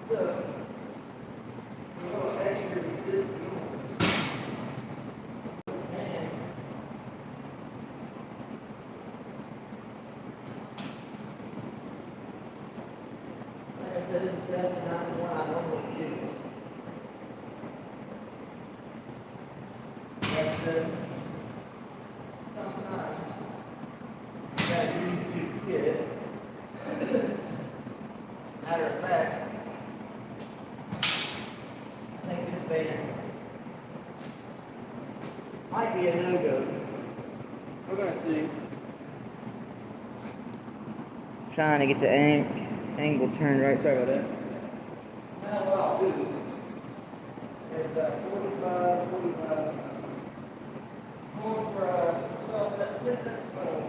So, we're going to extra resist and like I said, this is definitely not the one I normally use. But sometimes you gotta use what you get. Matter of fact, I think this band might be a no-go. We're gonna see. Trying to get the angle turned right. Sorry about that. Now what I'll do is 45, 45. Going for 12 sets, 10 sets, 12.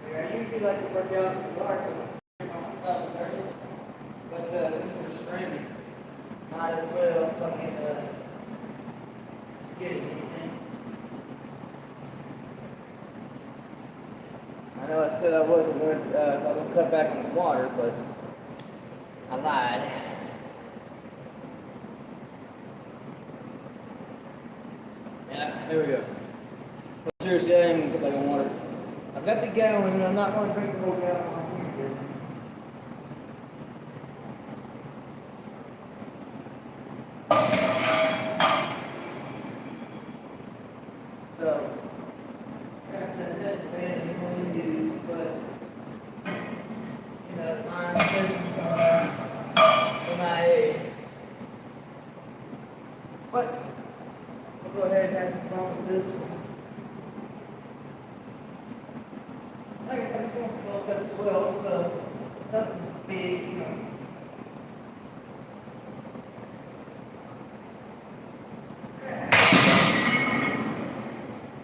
I usually like to work out in the dark on myself, but since we're screaming, might as well fucking just get it, you think? I know I said I wasn't going to cut back on the water, but I lied. Yeah, there we go. But seriously, I ain't going to cut back on water. I've got the gallon, and I'm not going to drink the whole gallon on here. So, that's the band you want to use, but, you know, mine listens on MIA. But, we'll go ahead and have some fun with this one. Like I said, it's going for 12 sets of 12, so nothing big, you know.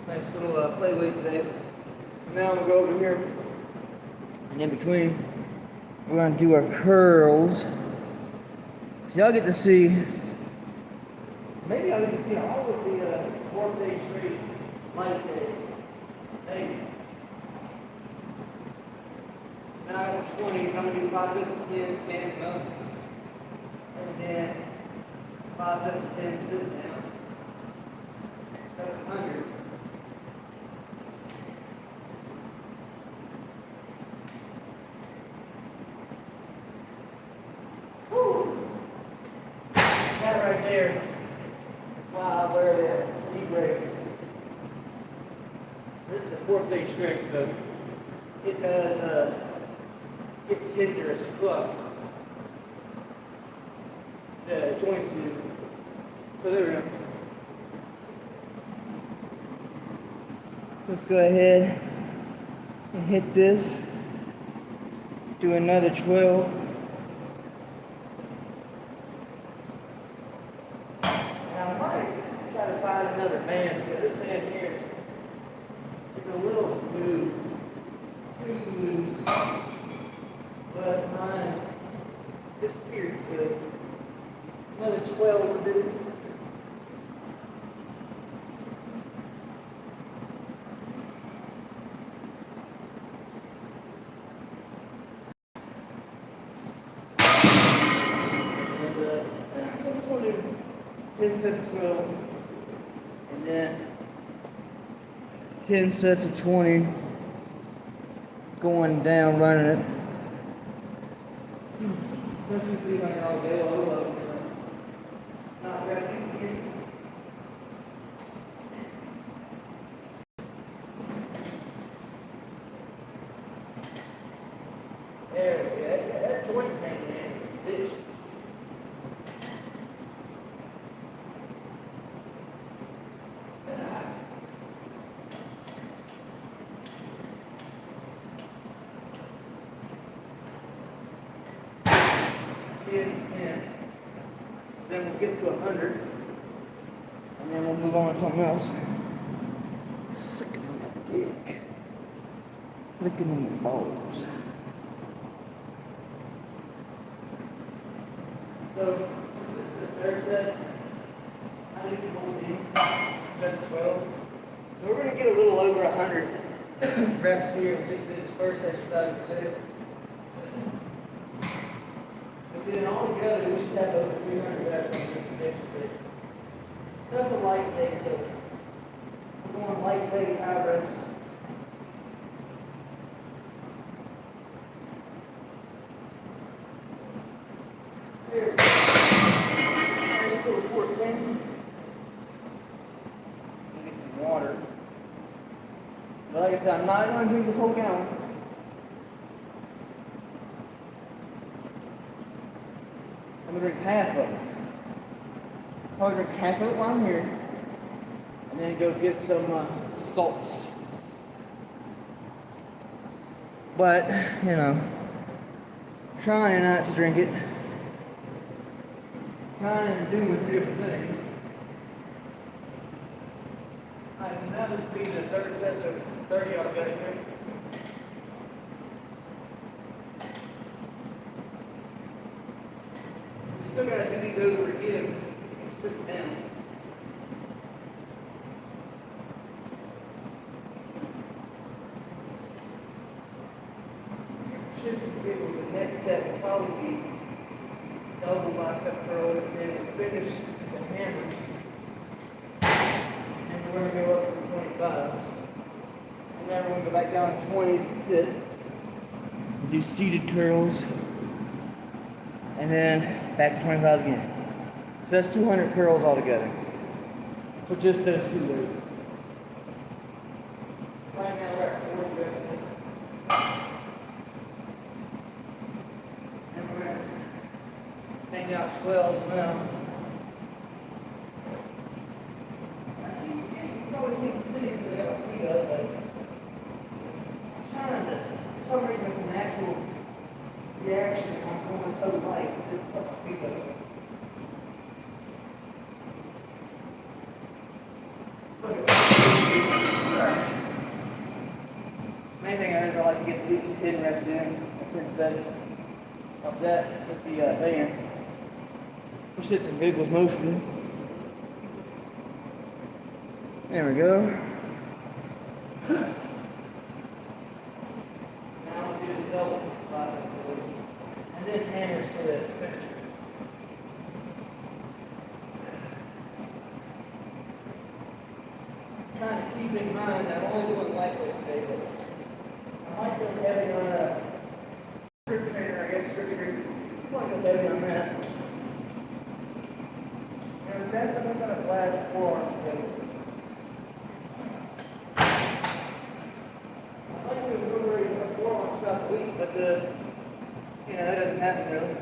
Nice little play weight today. So now I'm going to go over here, and in between, we're going to do our curls. So y'all get to see, maybe y'all get to see all of the 4-day straight light day. Maybe. Now I got 20s, I'm going to do 5 sets of 10 standing up, and then 5 sets of 10 sitting down. That's 100. Woo! That right there is why I wear the knee brace. This is the 4th day strength, so it does get tender as fuck. The joints do. So there we go. So let's go ahead and hit this. Do another 12. Now I might try to find another band because this band here is a little too loose. But mine's disappeared, so another 12 will do. And so this one do 10 sets of 12, and then 10 sets of 20, going down, running it. Especially if you like all day, all over. It's not very easy. There we go. That joint pain, man. Bitch. Then we'll get to 100, and then we'll move on to something else. Sucking on my dick. Licking on my balls. So, this is the third set. I think it's only set 12. So we're going to get a little over 100 reps here with just this first exercise today. But then all together we should have over 300 reps on this exercise. That's a light day, so we're going light day, high reps. There we go. Nice little 14. Get some water. But like I said, I'm not going to drink this whole gallon. I'm going to drink half of it. Probably drink half of it while I'm here. And then go get some salts. But, you know, trying not to drink it. Trying to do with different things. Alright, so now this will be the third set of 30 altogether here. We still got to do these over again. Sit down. Shits and giggles, the next set will probably be double bicep curls, and then we'll finish the hammers. And we're going to go up to 25s. And then we're going to go back down to 20s and sit. And do seated curls. And then back to 25s again. So that's 200 curls altogether. For just those two loops. Right now we're at 40 reps in. And we're going to hang out 12s now. You probably can't see it because I got my feet up, but I'm trying to, for some reason, it's a natural reaction. I'm going so light, just put my feet up. Main thing I like to get at least 10 reps in, 10 sets of that with the band. For shits and giggles mostly. There we go. Now I'll do the double bicep curls. And then hammers for the finisher. Trying to keep in mind that I'm only doing lightweight today, but I might go heavy on a strip trainer, I guess strip trainer. I might go heavy on that. And I'm definitely going to blast forearms today. I'd like to incorporate more forearms throughout the week, but that doesn't happen really.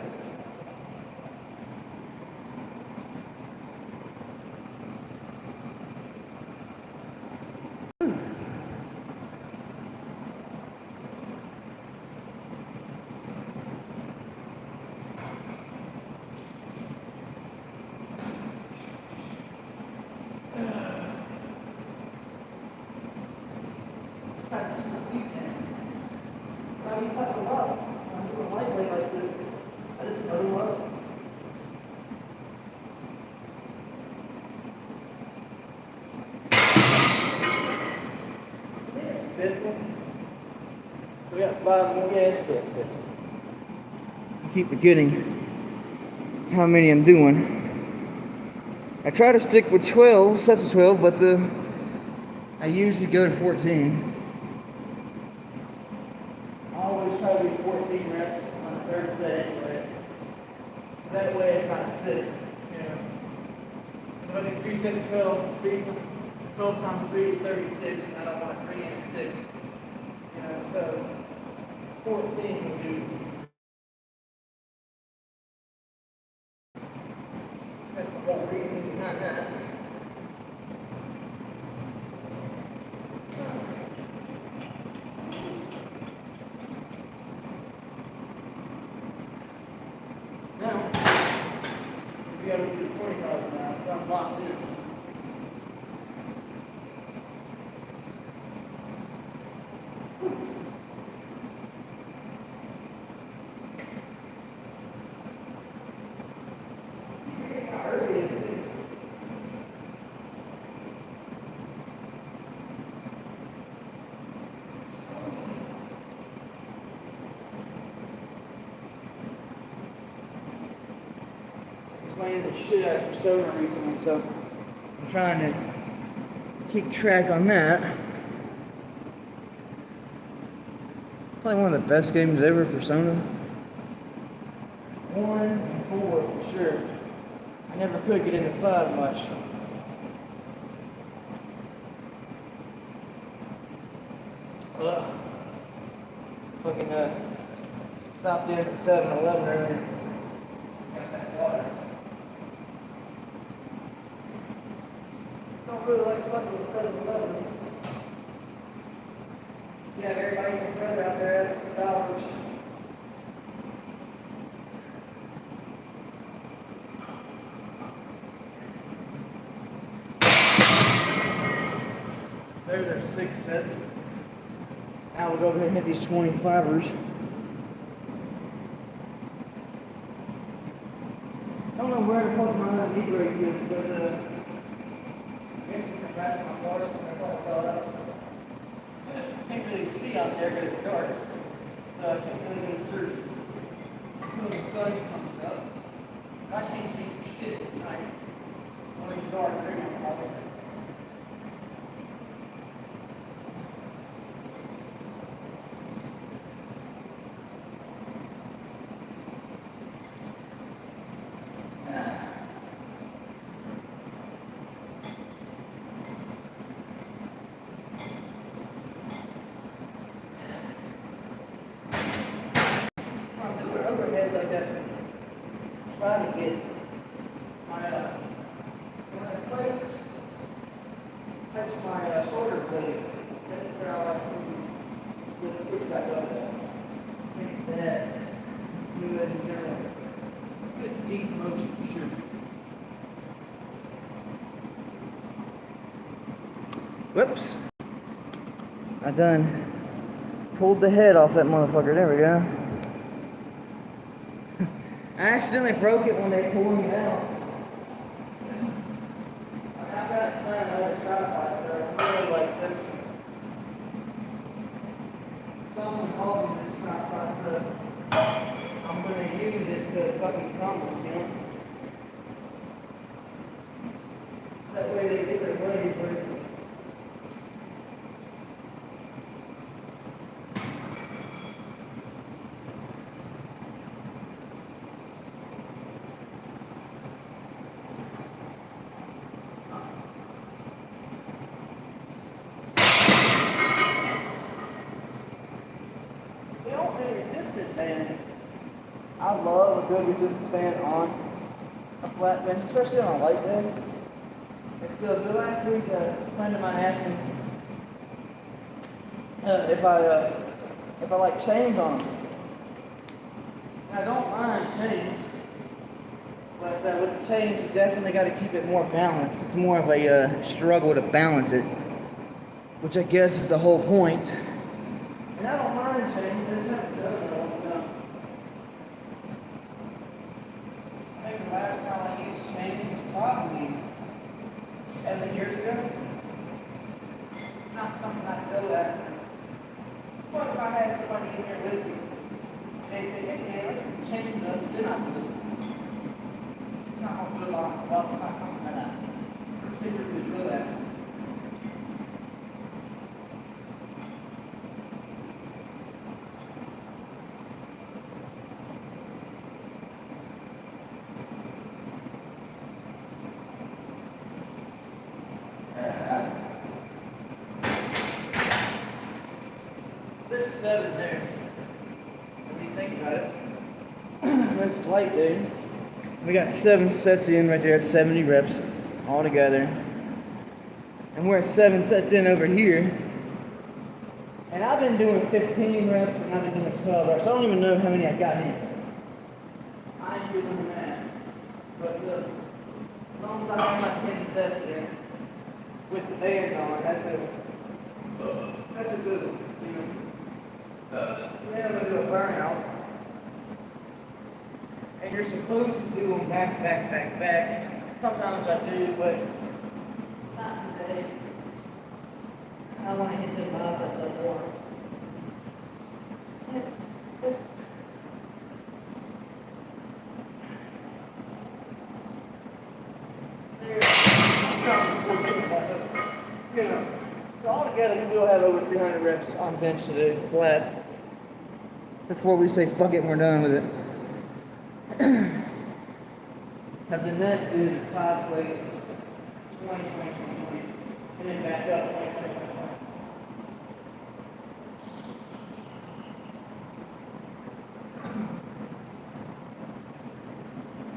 Trying to keep my feet down. But I mean, cut them up. I'm doing lightweight like this. I just cut them up. I think it's the fifth one. So we got 5 more. Yeah, it's fifth. I keep forgetting how many I'm doing. I try to stick with 12, sets of 12, but I usually go to 14. I always try to do 14 reps on the third set anyway. So that way it's not 6, you know. If I do 3 sets of 12 times 3 is 36, and I don't want a 3 and a 6. You know, so 14 will do. That's the whole reason behind that. Now, we got to do 25 now. I'm locked in. playing the shit out of Persona recently, so I'm trying to keep track on that. Probably one of the best games ever, Persona. 1 and 4 for sure. I never could get into 5 much. Fucking stopped in at the 7-Eleven earlier. Got that water. Don't really like fucking the 7-Eleven. You have everybody and your brother out there asking for dollars. There's our 6 set. Now we'll go over here and hit these 25ers. I don't know where the fuck my knee brace is, but I guess it's in the back of my car, so I probably fell out. I can't really see out there because it's dark, so I can't really go to search until the sun comes up. I can't see for shit at night. When it's dark, they're going to pop in. Overheads like that. Try to get my plates touch my shoulder blades. That's where I like to get the push back up there. Make that good in general. Good deep motion for sure. Whoops. I done pulled the head off that motherfucker. There we go. I accidentally broke it when they were pulling it out. I've got to find another tripod, so I really like this one. Someone called me this tripod, so I'm going to use it to fucking crumble, you know? That way they get their blades working. Resistance band. I love a good resistance band on a flat bench, especially on a light day. It feels good. Last week, a friend of mine asked me if I like chains on them. And I don't mind chains, but with the chains, you definitely got to keep it more balanced. It's more of a struggle to balance it, which I guess is the whole point. And I don't mind chains. Last time I used chains was probably 7 years ago. It's not something I go after. What if I had somebody in here with me? They say, hey man, let's put the chains up, then I do it. It's not going to do it by myself. It's not something that I particularly go after. There's 7 there. So when you think about it, this is light day. We got 7 sets in right there at 70 reps all together. And we're at 7 sets in over here. And I've been doing 15 reps and I've been doing 12 reps. I don't even know how many I got in. I ain't doing that. But look, as long as I have my 10 sets in with the band on, that's a good one. You know? Then I'm going to do a burnout. And you're supposed to do them back. Sometimes I do, but not today. I want to hit them biceps a little more. still have over 300 reps on bench to do, flat, before we say fuck it and we're done with it. Because the next is 5 plates, 20, 20, 20, 20, and then back up 20, 20, 20,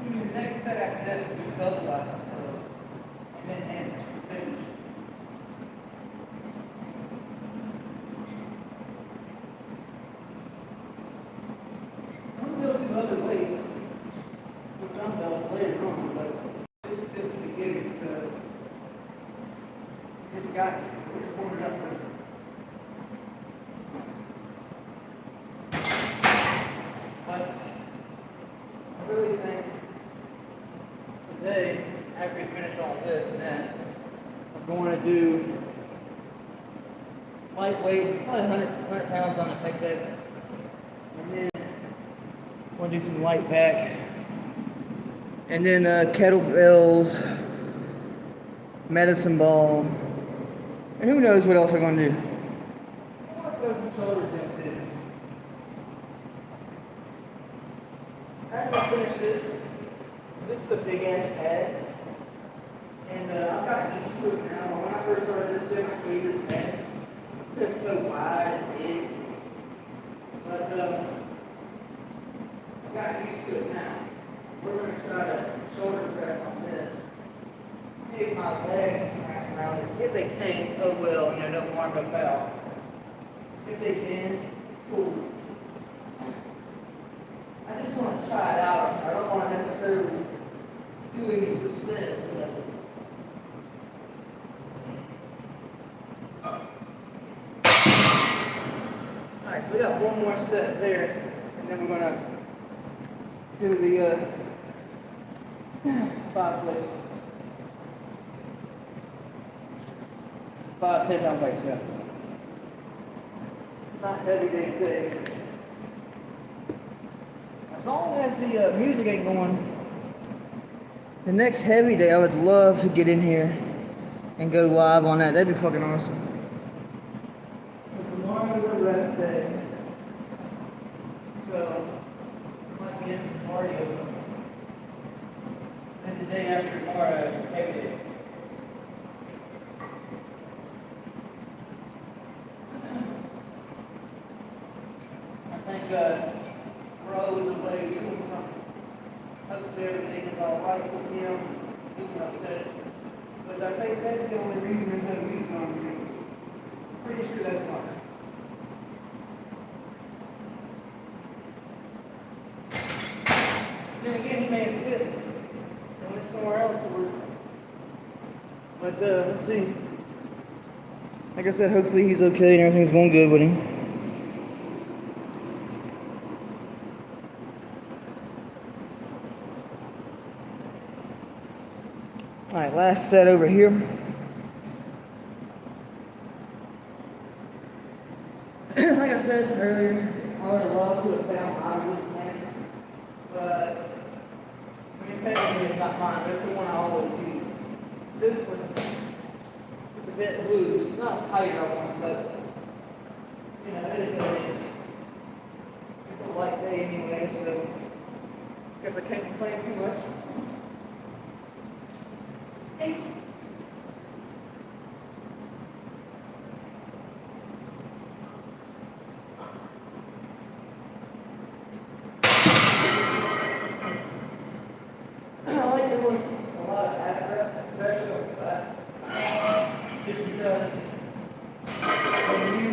20. The next set after this will be double last and then hammers for finish. I'm going to do other weight with dumbbells later on, but this is just the beginning, so we're just warming up with it. But I really think today, after we finish all this and that, I'm going to do lightweight, probably 100 pounds on a pec deck. And then I'm going to do some light back. And then kettlebells, medicine ball, and who knows what else we're going to do. I want to throw some shoulders in too. After I finish this is a big ass pad, and I've gotten used to it now. When I first started this gym, I hated this pad. It's so wide and big, but I've gotten used to it now. We're going to try to shoulder press on this. See if my legs can wrap around it. If they can't, oh well, no harm, no foul. If they can, cool. I just want to try it out. I don't want to necessarily do any percents or nothing. Alright, so we got one more set there, and then we're going to do the 5 plates. 5 10-pound plates, yeah. It's not heavy day today. As long as the music ain't going, the next heavy day I would love to get in here and go live on that. That'd be fucking awesome. But tomorrow's a rest day, so I might be in some cardio. And the day after tomorrow, heavy day. I think we're always away doing something. Hopefully everything is alright with him, moving upstairs. But I think that's the only reason there's no music on here. Pretty sure that's why. Then again, he may have quit and went somewhere else to work. But let's see. Like I said, hopefully he's okay and everything's going good with him. Alright, last set over here. Like I said earlier, I would have loved to have found my wrist man, but I mean, technically it's not mine, but it's the one I always use. This one is a bit loose. It's not as tight as I want, but you know, it is what it is. It's a light day anyway, so I guess I can't complain too much. Hey. I like doing a lot of ab reps, especially with that. Just because when you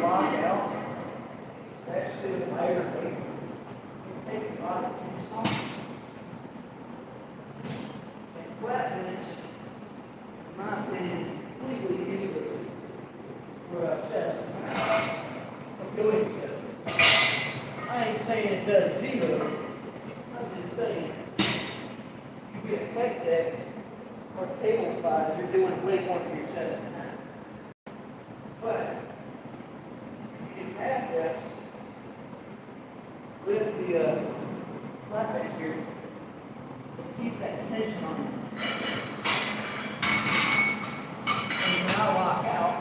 lock out, especially with lighter weight, it takes a lot of tension off. Flat bench, in my opinion, is completely useless for a chest, for doing chest. I ain't saying it does zero, I'm just saying you get a pec deck or table five, you're doing way more for your chest than that. But if you do half reps with the flat bench here, it keeps that tension on you. And when I lock out,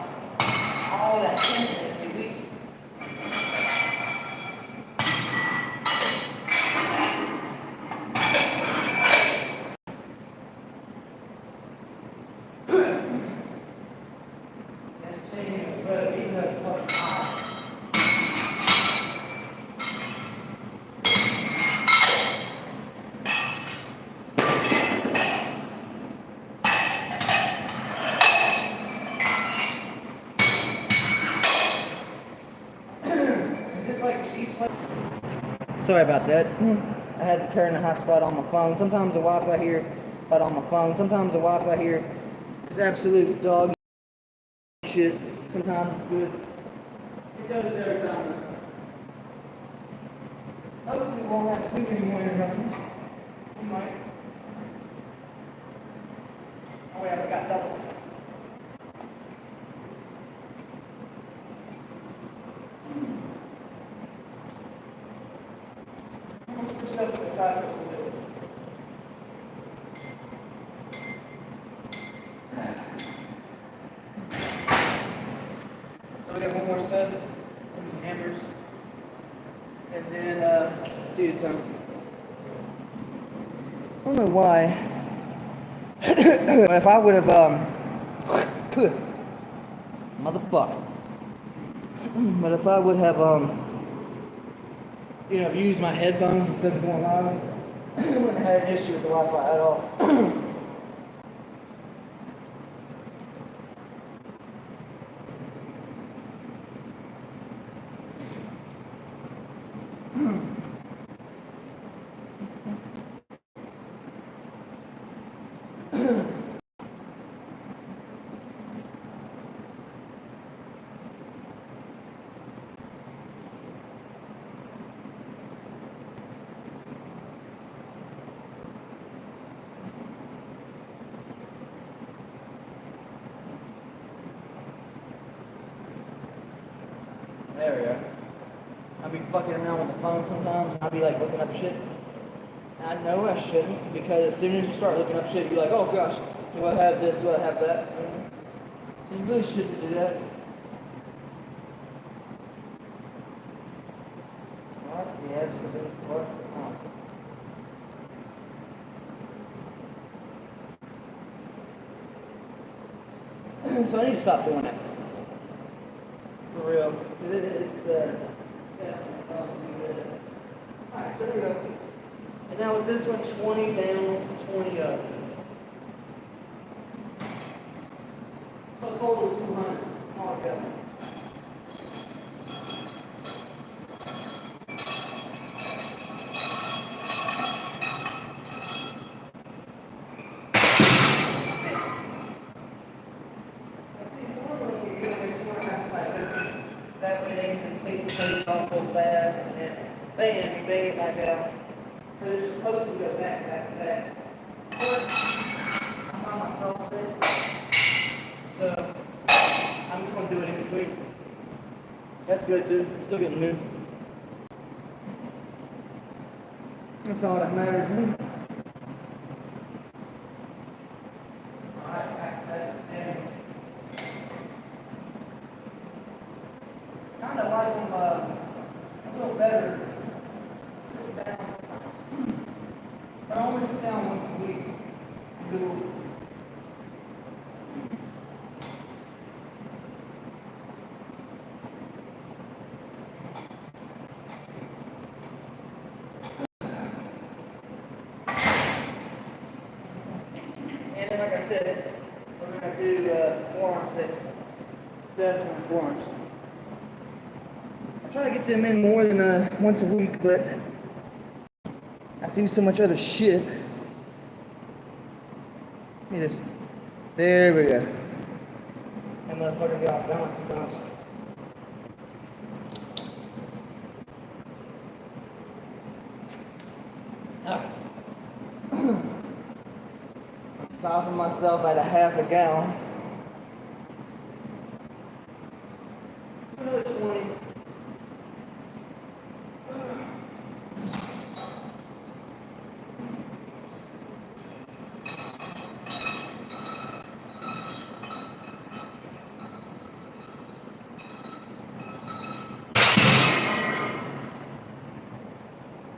Sorry about that. I had to turn the hotspot on my phone. Sometimes the Wi-Fi here, but on my phone. Sometimes the Wi-Fi here is absolute dog shit. Sometimes it's good. It does it every time. Hopefully we won't have too many more interruptions. We might. Oh yeah, we got doubles. Let's push up the tricep a little. So we got one more set, some hammers, and then see the time. I don't know why. If I would have motherfucker. But if I would have used my headphones instead of going live, I wouldn't have had an issue with the Wi-Fi at all. There we go. I'll be fucking around with the phone sometimes, and I'll be like looking up shit. And I know I shouldn't, because as soon as you start looking up shit, you're like, oh gosh, do I have this, do I have that? So you really shouldn't do that. What the absolute fuck? So I need to stop doing that. For real. It's yeah. Alright, so there we go. And now with this one, 20 down, 20 up. So a total of 200. Oh, God. That way they can just take the pace off so fast and then bam, you bang it back out. But it's supposed to go back, back, back. But I'm by myself with it. So I'm just gonna do it in between. That's good too. Still getting new. That's all that matters to me. Alright, back standing. Kind of like them a little better sit down sometimes. But I only sit down once a week. Do and then, like I said, we're going to do forearms that definitely forearms. I try to get them in more than once a week, but I do so much other shit. Let me just, there we go. That motherfucker got off balance sometimes. I'm stopping myself at a half a gallon. Another 20.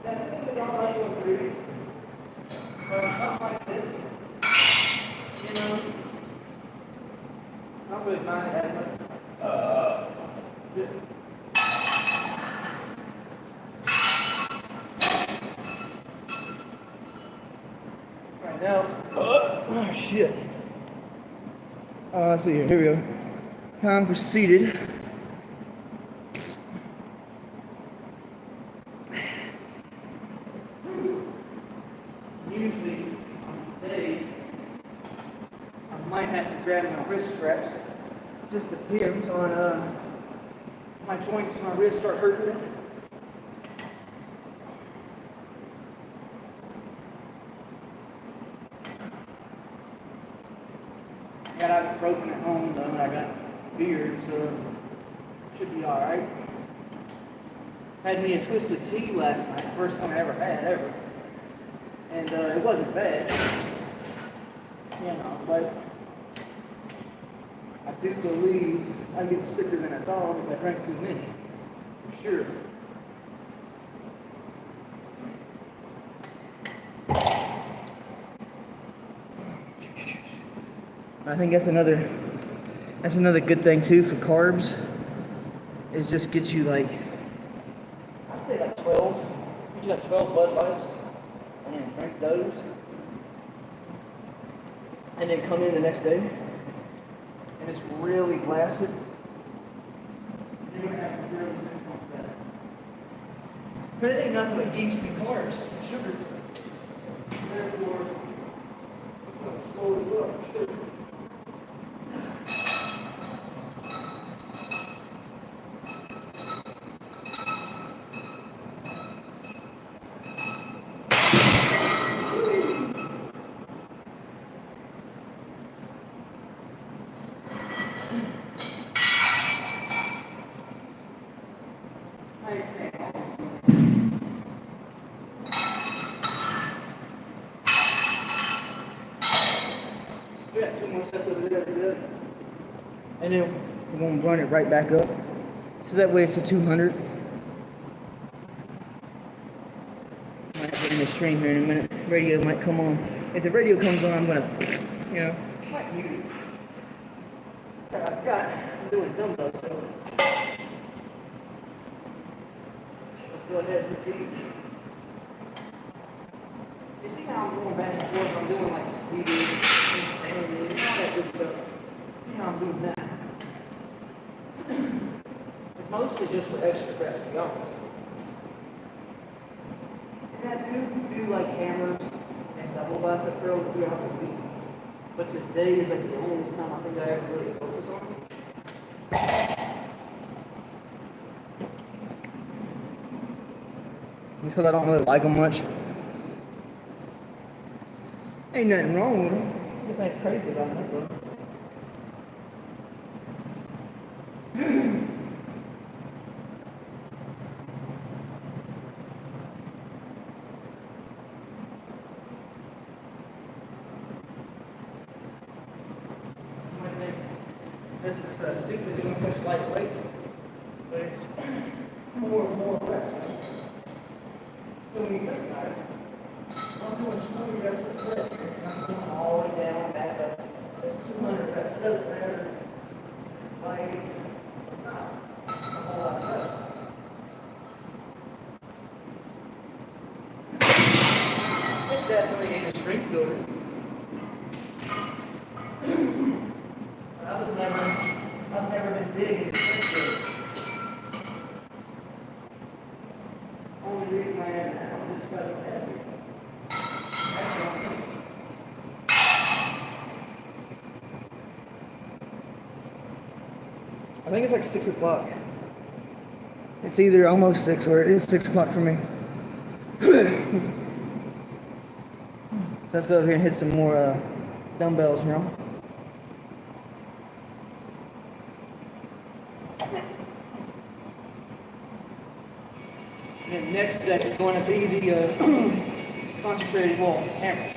I typically don't like doing threes, but on something like this, you know, I don't really mind it that much. Right now, oh shit. Let's see here. Here we go. Time for seated. might have to grab my wrist straps. Just depends on my joints, my wrists start hurting. I got ibuprofen at home though, and I got beer, so should be alright. Had me a twisted tea last night, first one I ever had, ever. And it wasn't bad. You know, but I do believe I get sicker than a dog if I drink too many. For sure. I think that's another good thing too for carbs. Is just get you like, I'd say like 12. You got 12 Bud Lights and then drink those. And then come in the next day and it's really blasted. You're gonna have to really think like that. But it ain't nothing but yeast and carbs, sugar. Therefore, it's gonna slow you up, sugar. We got 2 more sets over there to do. And then we're going to run it right back up. So that way it's a 200. Might get in the stream here in a minute. Radio might come on. If the radio comes on, I'm going to, might mute it. I'm doing dumbbells, so let's go ahead and put these. You see how I'm going back and forth? I'm doing like seated and standing and all that good stuff. See how I'm doing that? It's mostly just for extra reps, to be honest. And I do like hammers and double bicep curls throughout the week. But today is like the only time I think I ever really focus on it. Just because I don't really like them much. Ain't nothing wrong with them. Just ain't crazy about them, though. This is stupid doing such lightweight, but it's more and more reps. So when you think about it, I'm doing 20 reps a set, and I'm going all the way down, back up. It's 200 reps. It doesn't matter. It's light or not. A whole lot of reps. It definitely ain't a strength builder. I've never been big in strength building. Only reason I am now is because I'm heavy. That's the only thing. I think it's like 6 o'clock. It's either almost 6 or it is 6 o'clock for me. So let's go over here and hit some more dumbbells, And the next set is going to be the concentrated wall hammer.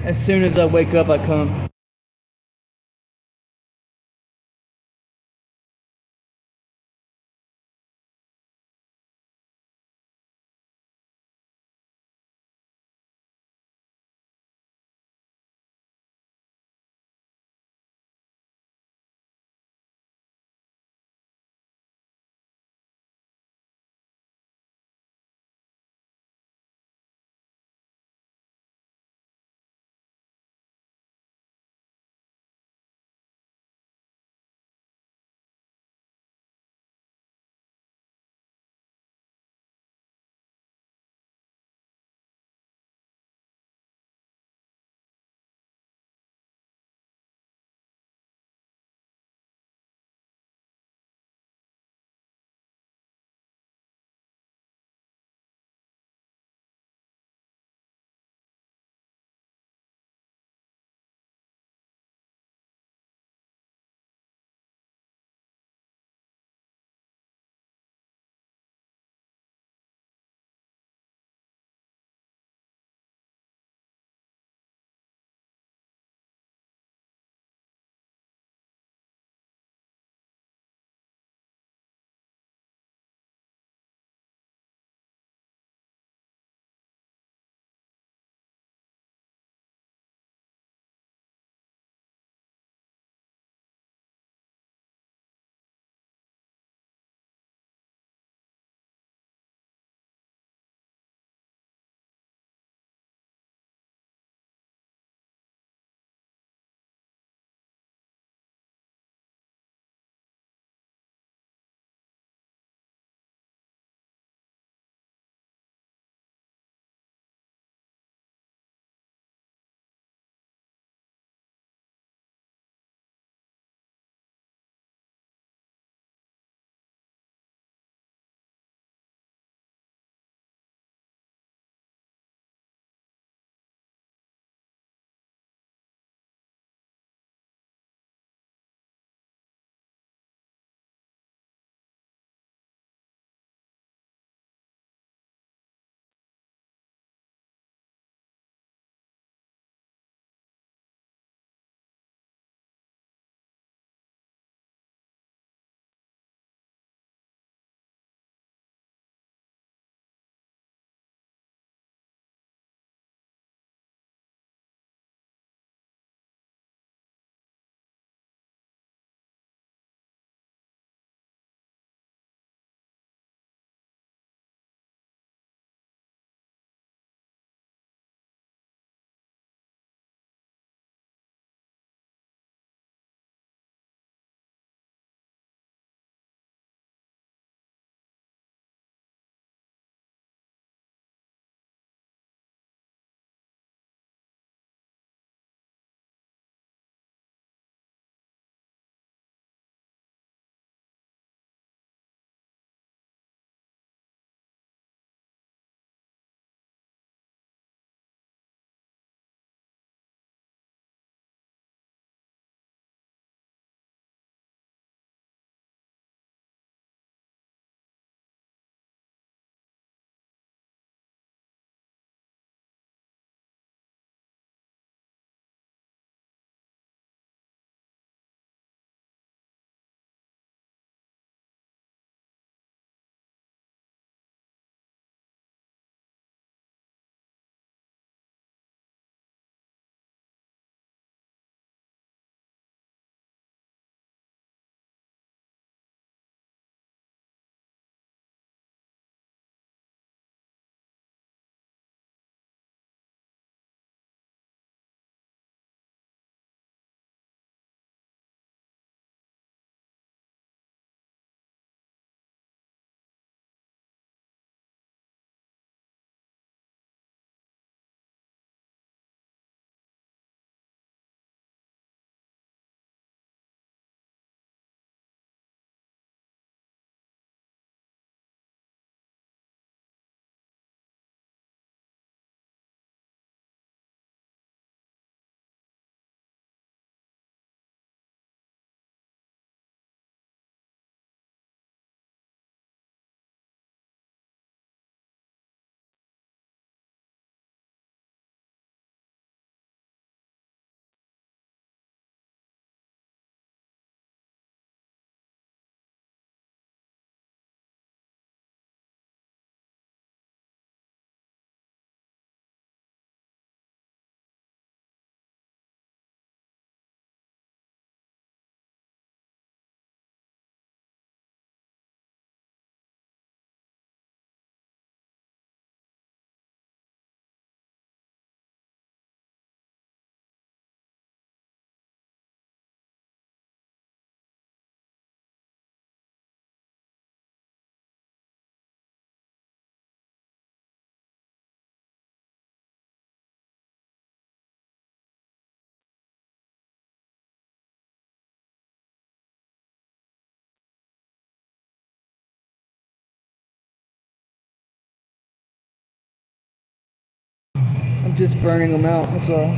As soon as I wake up, I come. I'm just burning them out, that's all.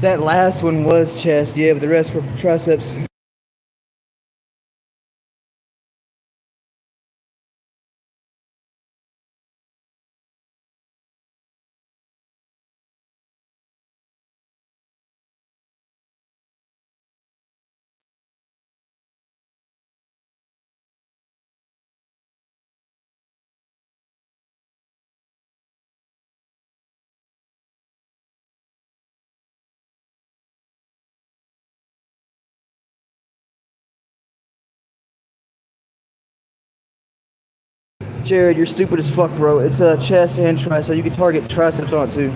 That last one was chest, yeah, but the rest were triceps. Jared, you're stupid as fuck, bro. It's a chest and tricep, so you can target triceps on it too.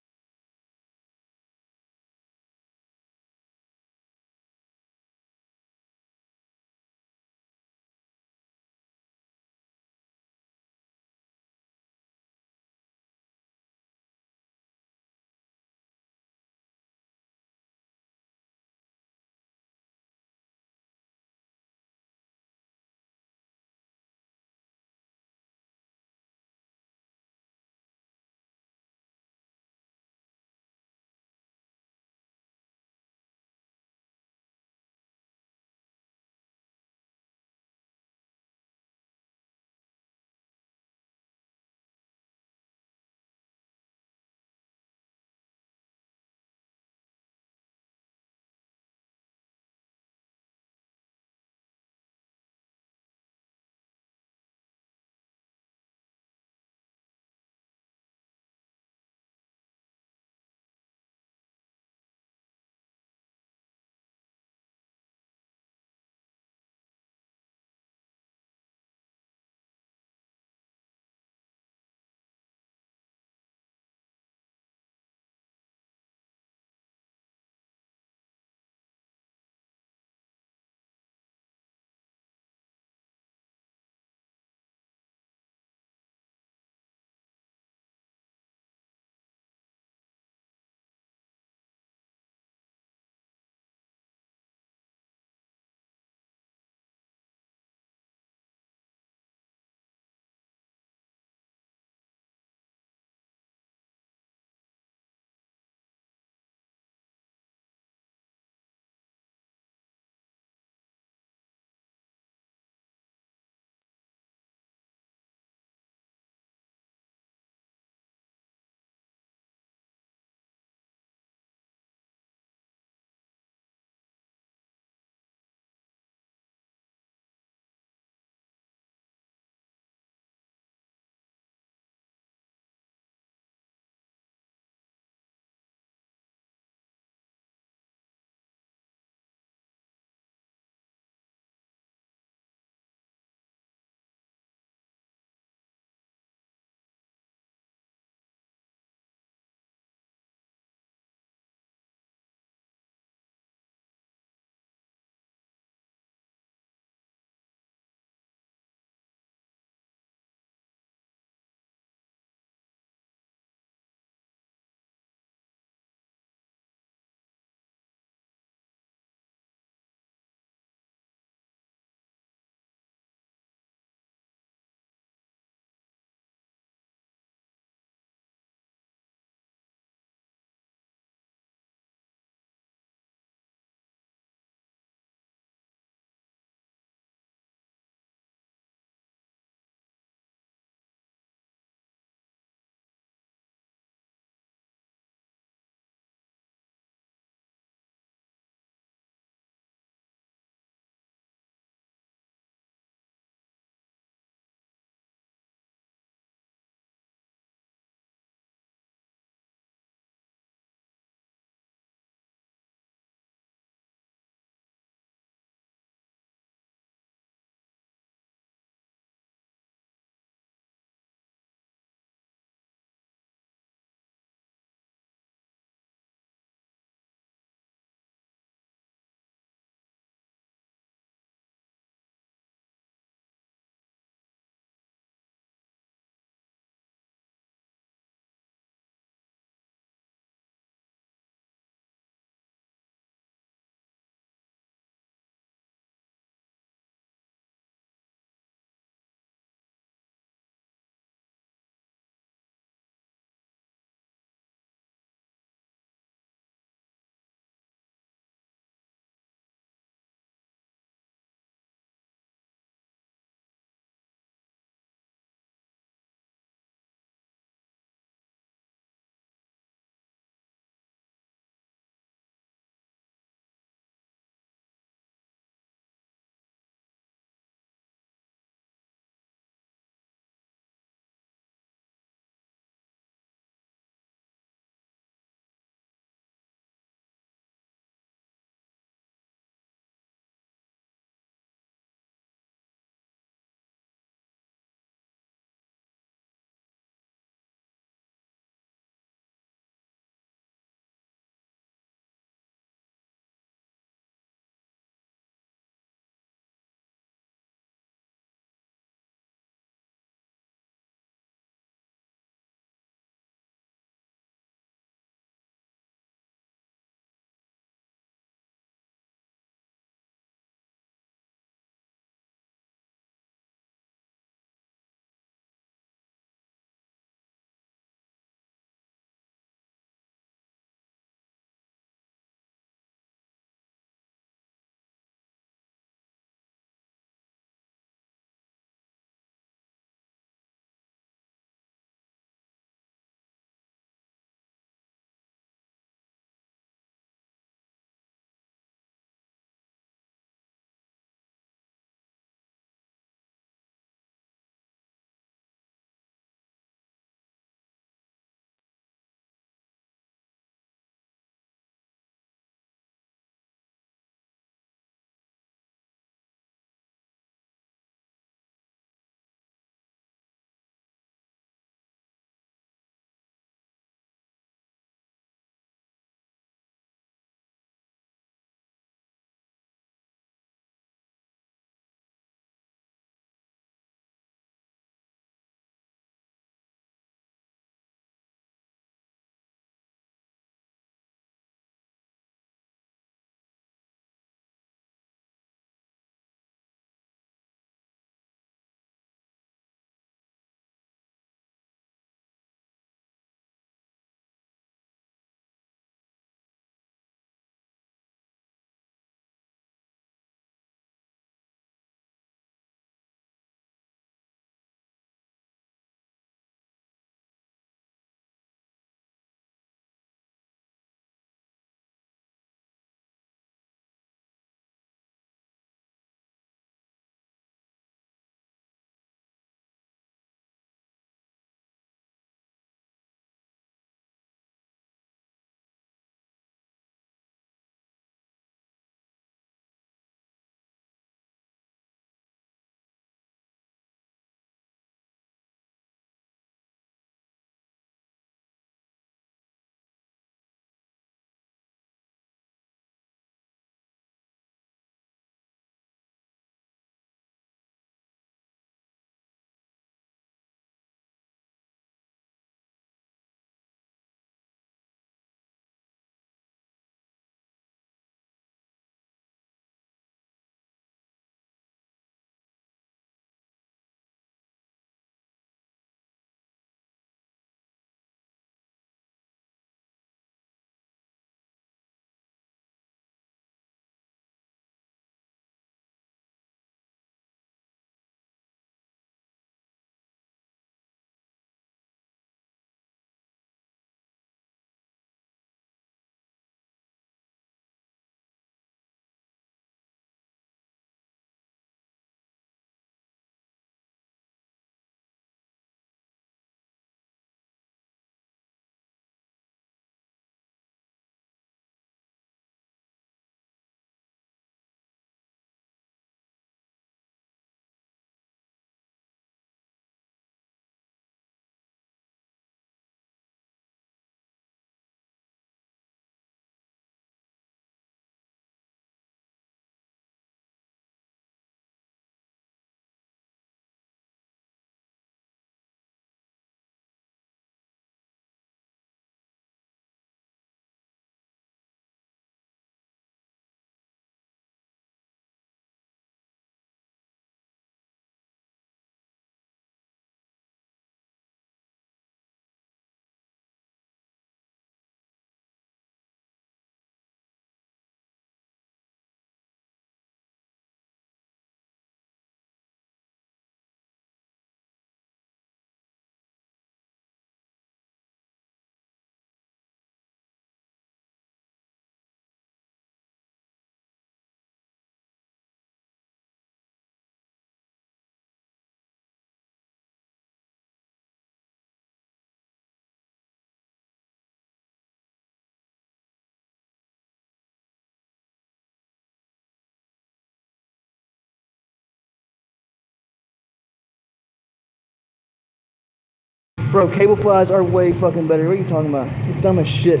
Bro, cable flies are way fucking better. What are you talking about? You're dumb as shit.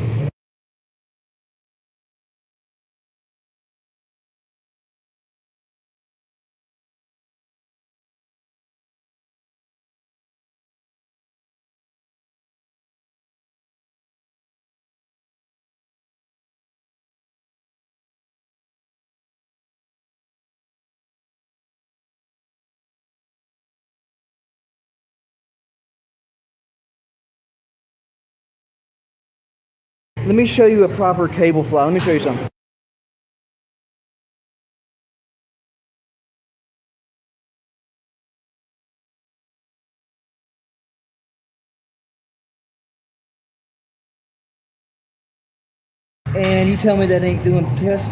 Let me show you a proper cable fly. Let me show you something. And you tell me that ain't doing tests?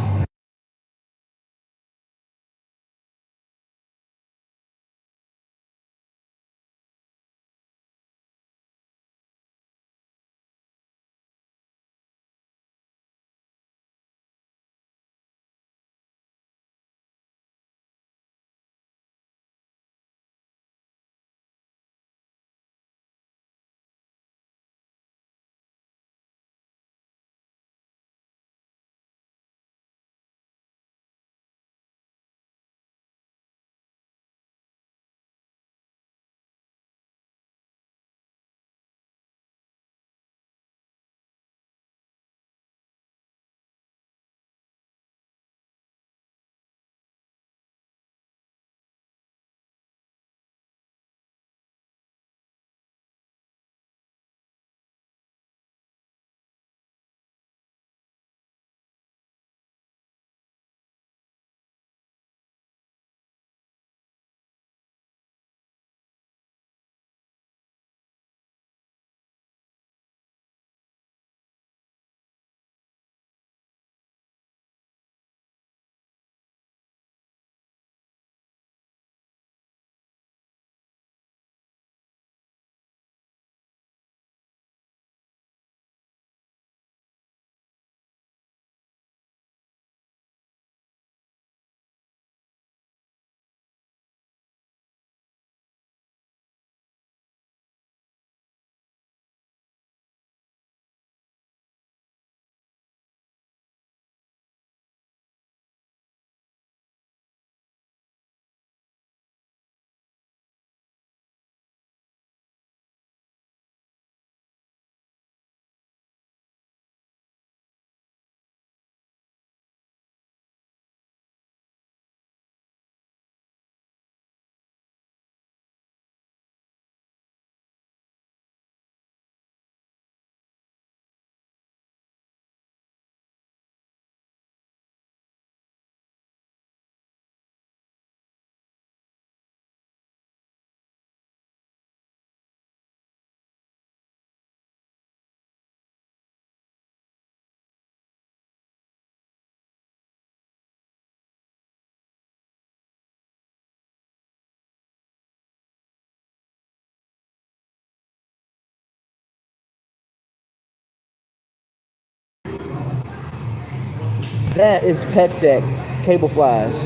That is pet deck cable flies.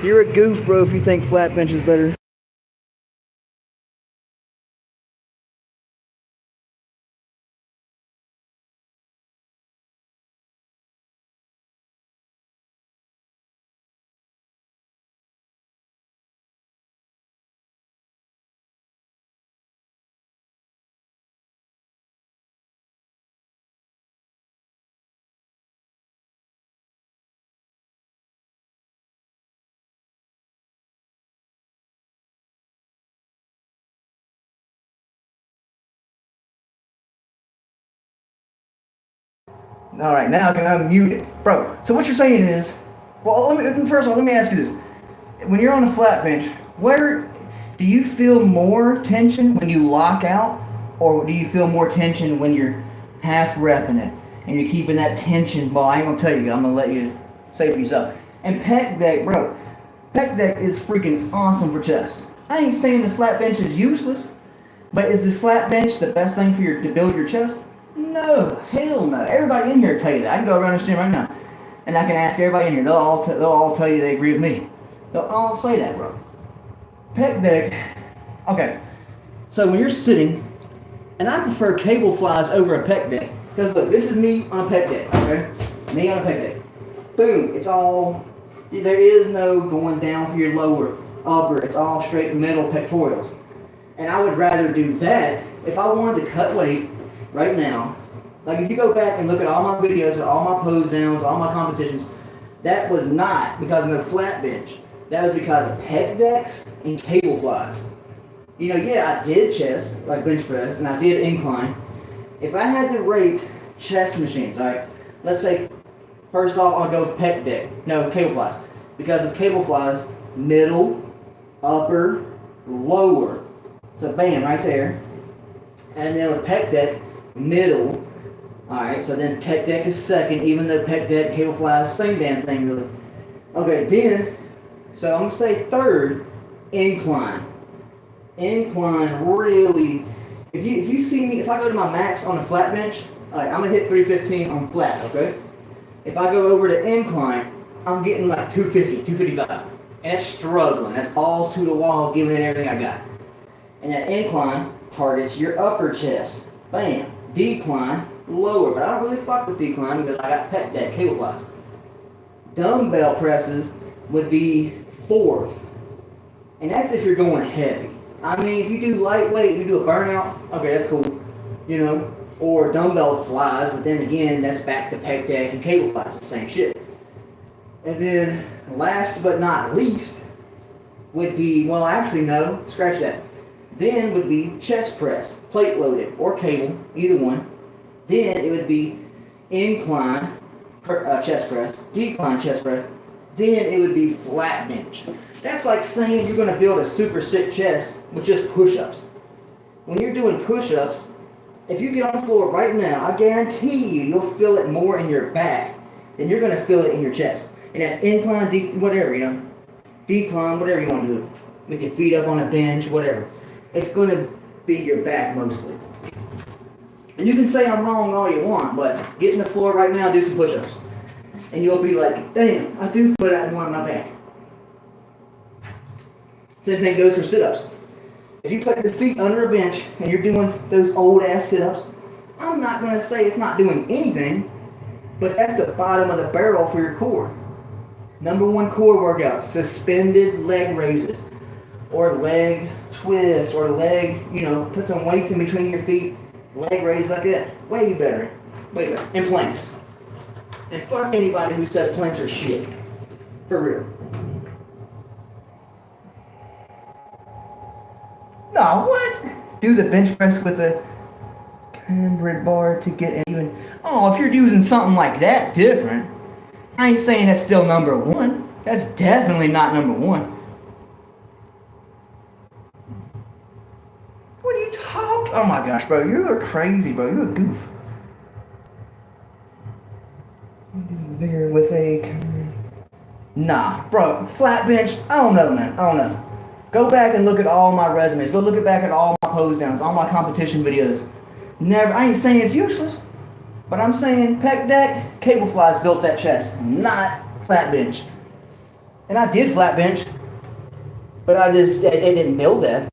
You're a goof, bro, if you think flat bench is better. All right, now I can unmute it, bro. So what you're saying is, well, first of all, let me ask you this: when you're on a flat bench, where do you feel more tension when you lock out, or do you feel more tension when you're half repping it and you're keeping that tension? Well, I ain't gonna tell you. I'm gonna let you say for yourself. And pec deck, bro. Pec deck is freaking awesome for chest. I ain't saying the flat bench is useless, but is the flat bench the best thing for to build your chest? No, hell no. Everybody in here will tell you that. I can go around the stream right now, and I can ask everybody in here. They'll all tell you they agree with me. They'll all say that, bro. Pec deck. Okay, so when you're sitting, and I prefer cable flies over a pec deck, because look, this is me on a pec deck. Okay, me on a pec deck. Boom. It's all. There is no going down for your lower, upper. It's all straight middle pectorals. And I would rather do that if I wanted to cut weight right now. Like if you go back and look at all my videos, all my pose downs, all my competitions, that was not because of no flat bench. That was because of pec decks and cable flies. You know, yeah, I did chest, like bench press, and I did incline. If I had to rate chest machines, all right, let's say, first off, I'll go with pec deck. No, cable flies. Because of cable flies, middle, upper, lower. So bam, right there. And then with pec deck, middle. Alright, so then pec deck is second, even though pec deck, cable flies, same damn thing really. Okay, then, so I'm going to say third, incline. Incline really, if you see me, if I go to my max on a flat bench, alright, I'm going to hit 315 on flat, okay? If I go over to incline, I'm getting like 250, 255. And that's struggling. That's balls to the wall, giving it everything I got. And that incline targets your upper chest. Bam. Decline, lower. But I don't really fuck with decline because I got pec deck, cable flies. Dumbbell presses would be fourth. And that's if you're going heavy. I mean, if you do lightweight, you do a burnout, okay, that's cool. You know, or dumbbell flies, but then again, that's back to pec deck and cable flies, the same shit. And then, last but not least, would be, well, actually, no, scratch that. Then would be chest press, plate loaded, or cable, either one. Then it would be incline chest press, decline chest press. Then it would be flat bench. That's like saying you're going to build a super sick chest with just push-ups. When you're doing push-ups, if you get on the floor right now, I guarantee you'll feel it more in your back than you're going to feel it in your chest. And that's incline, whatever, you know. Decline, whatever you want to do. With your feet up on a bench, whatever. It's going to be your back mostly. And you can say I'm wrong all you want, but get in the floor right now, do some push-ups. And you'll be like, damn, I do feel that more on my back. Same thing goes for sit-ups. If you put your feet under a bench and you're doing those old-ass sit-ups, I'm not going to say it's not doing anything, but that's the bottom of the barrel for your core. Number one core workout, suspended leg raises, or leg twists, or leg, you know, put some weights in between your feet, leg raise like that. Way better. Way better. And planks. And fuck anybody who says planks are shit. For real. Nah, what? Do the bench press with a cambered bar to get even. Oh, if you're using something like that, different. I ain't saying that's still number one. That's definitely not number one. What are you talking? Oh my gosh, bro, you're crazy, bro. You're a goof. Bigger with a. Nah, bro, flat bench. I don't know, man. I don't know. Go back and look at all my resumes. Go look back at all my pose downs, all my competition videos. Never. I ain't saying it's useless. But I'm saying pec deck, cable flies built that chest, not flat bench. And I did flat bench, but it didn't build that.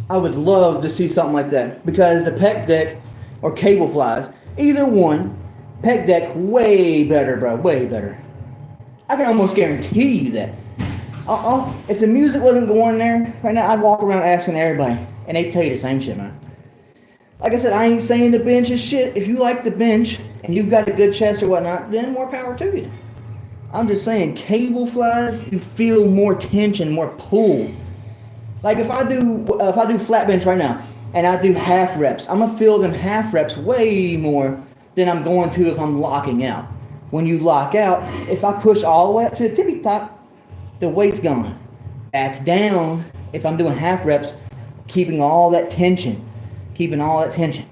I would love to see something like that because the pec deck or cable flies, either one, pec deck way better, bro, way better. I can almost guarantee you that. If the music wasn't going there right now, I'd walk around asking everybody, and they'd tell you the same shit, man. Like I said, I ain't saying the bench is shit. If you like the bench and you've got a good chest or whatnot, then more power to you. I'm just saying, cable flies, you feel more tension, more pull. Like if I do flat bench right now and I do half reps, I'm gonna feel them half reps way more than I'm going to if I'm locking out. When you lock out, if I push all the way up to the tippy top, the weight's gone. Back down if I'm doing half reps, keeping all that tension, keeping all that tension.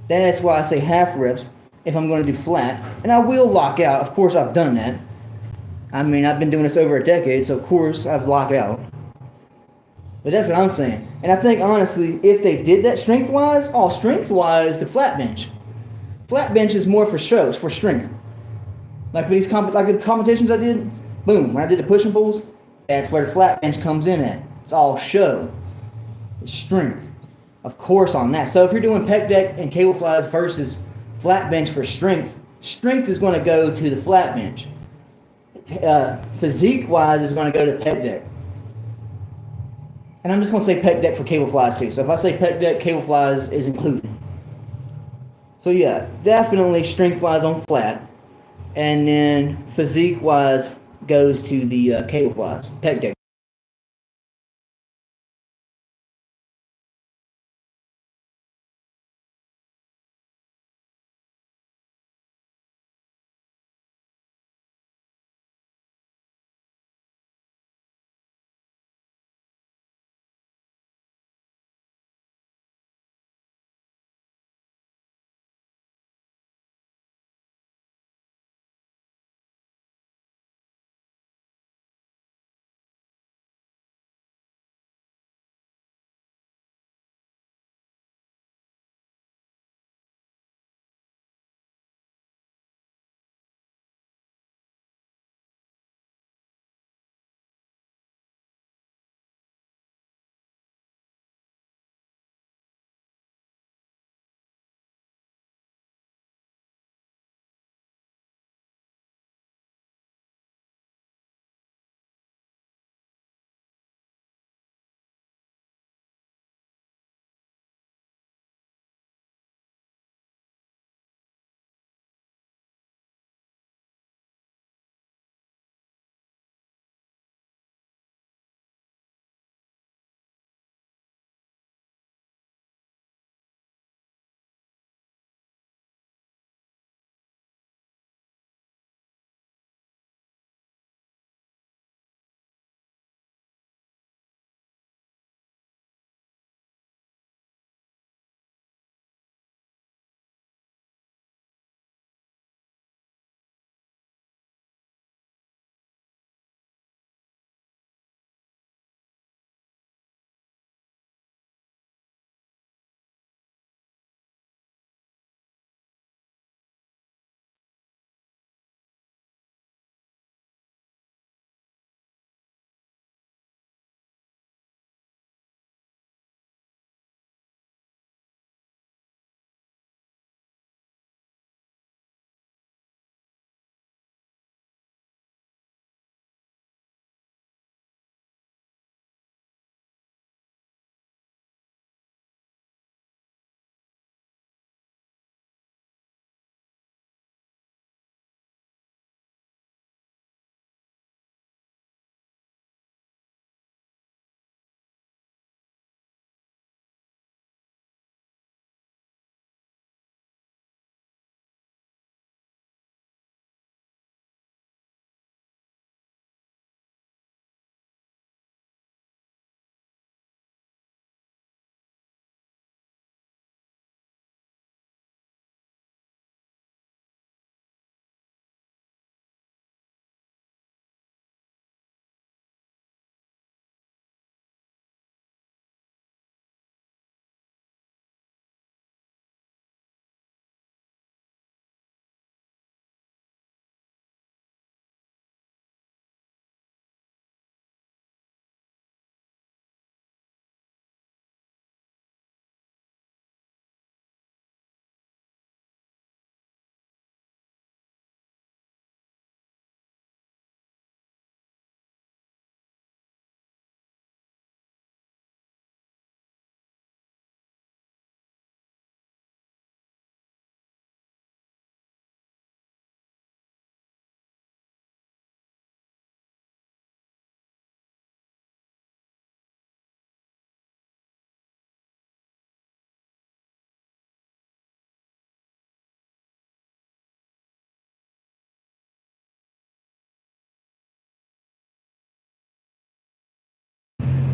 That's why I say half reps if I'm going to do flat, and I will lock out. Of course, I've done that. I mean, I've been doing this over a decade, so of course I've locked out. But that's what I'm saying. And I think honestly, if they did that strength wise, the flat bench. Flat bench is more for shows, for strength. Like for these like the competitions I did, boom, when I did the push and pulls, that's where the flat bench comes in at. It's all show. It's strength. Of course on that. So if you're doing pec deck and cable flies versus flat bench for strength, strength is going to go to the flat bench. Physique wise is going to go to the pec deck. And I'm just going to say pec deck for cable flies too. So if I say pec deck, cable flies is included. So yeah, definitely strength wise on flat. And then physique wise goes to the cable flies, pec deck.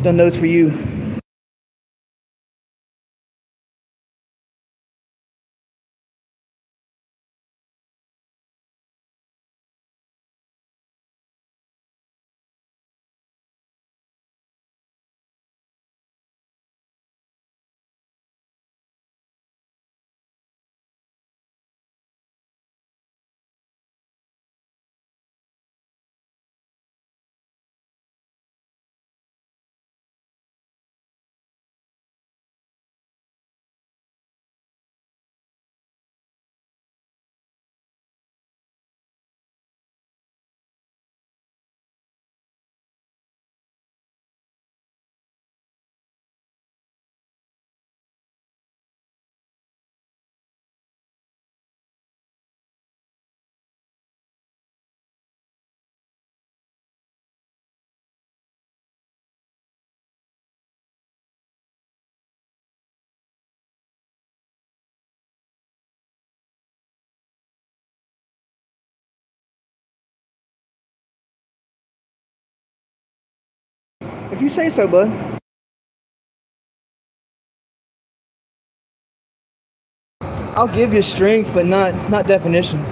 Done those for you. If you say so, bud. I'll give you strength, but not definition.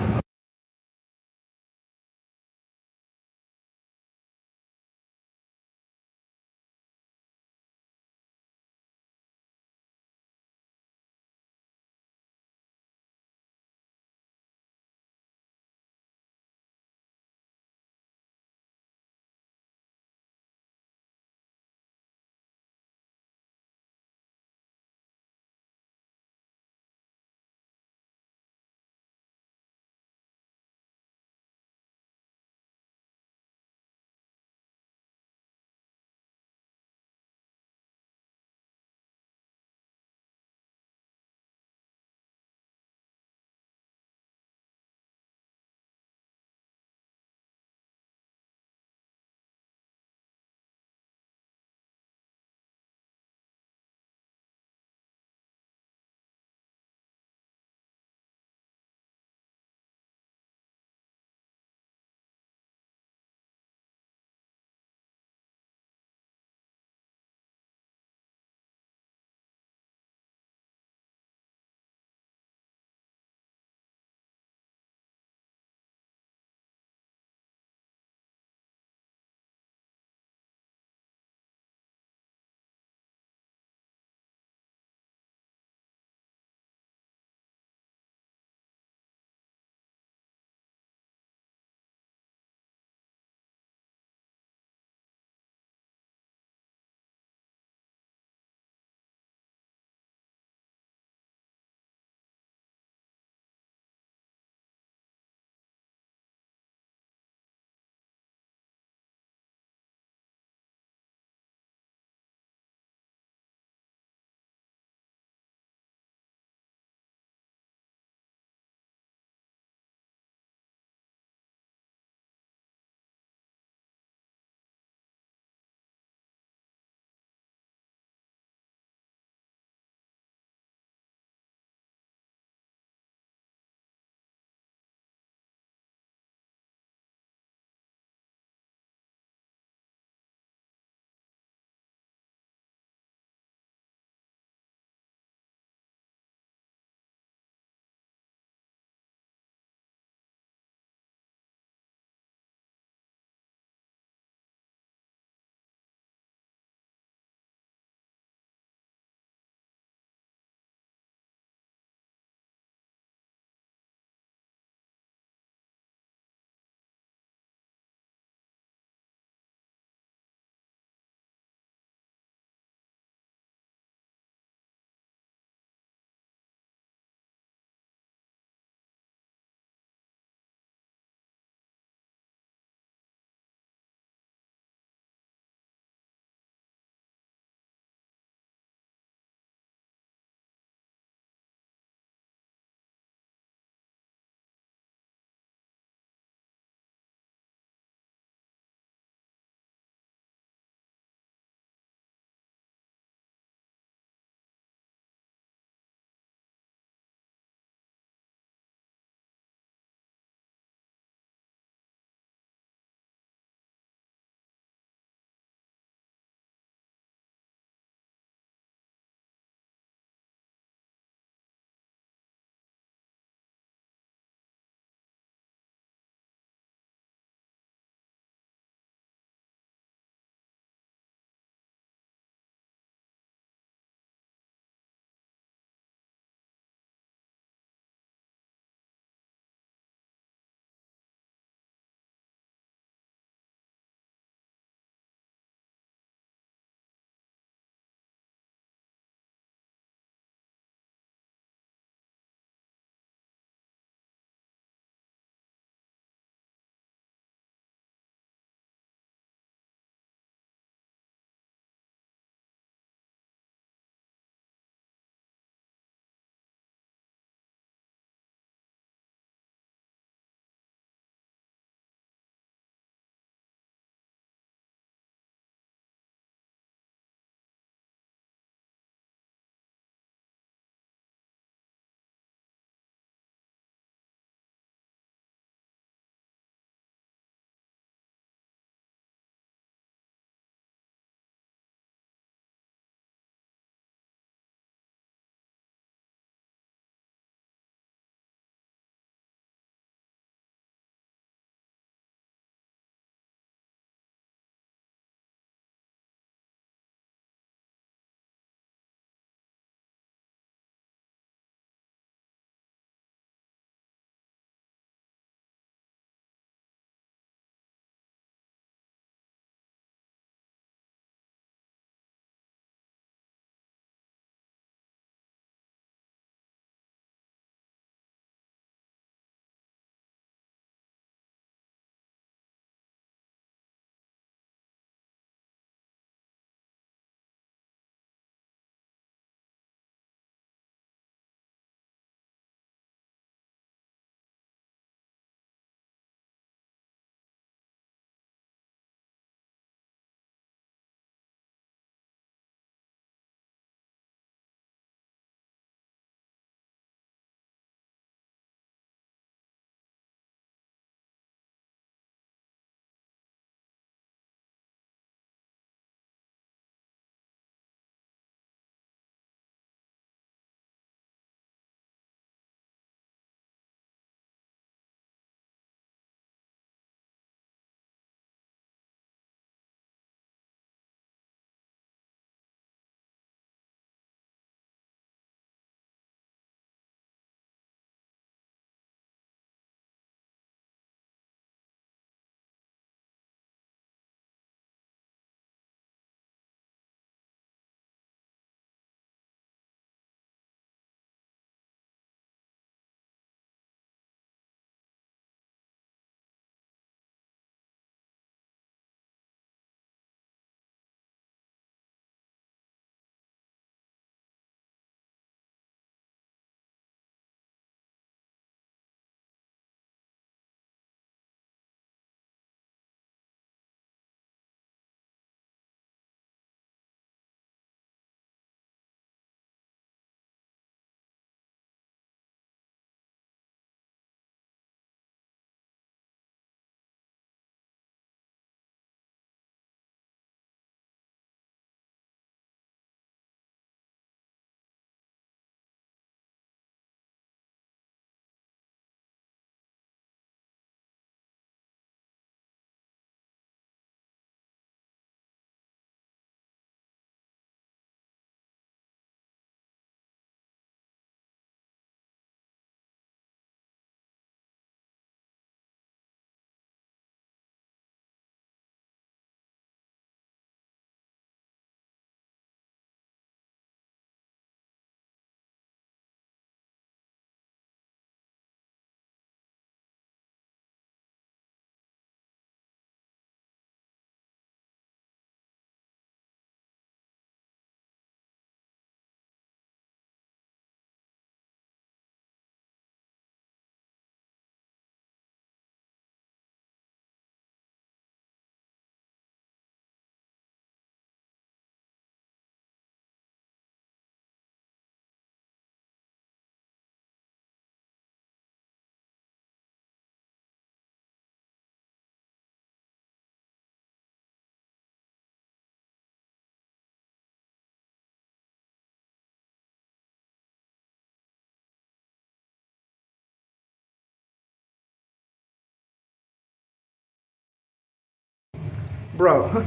Bro,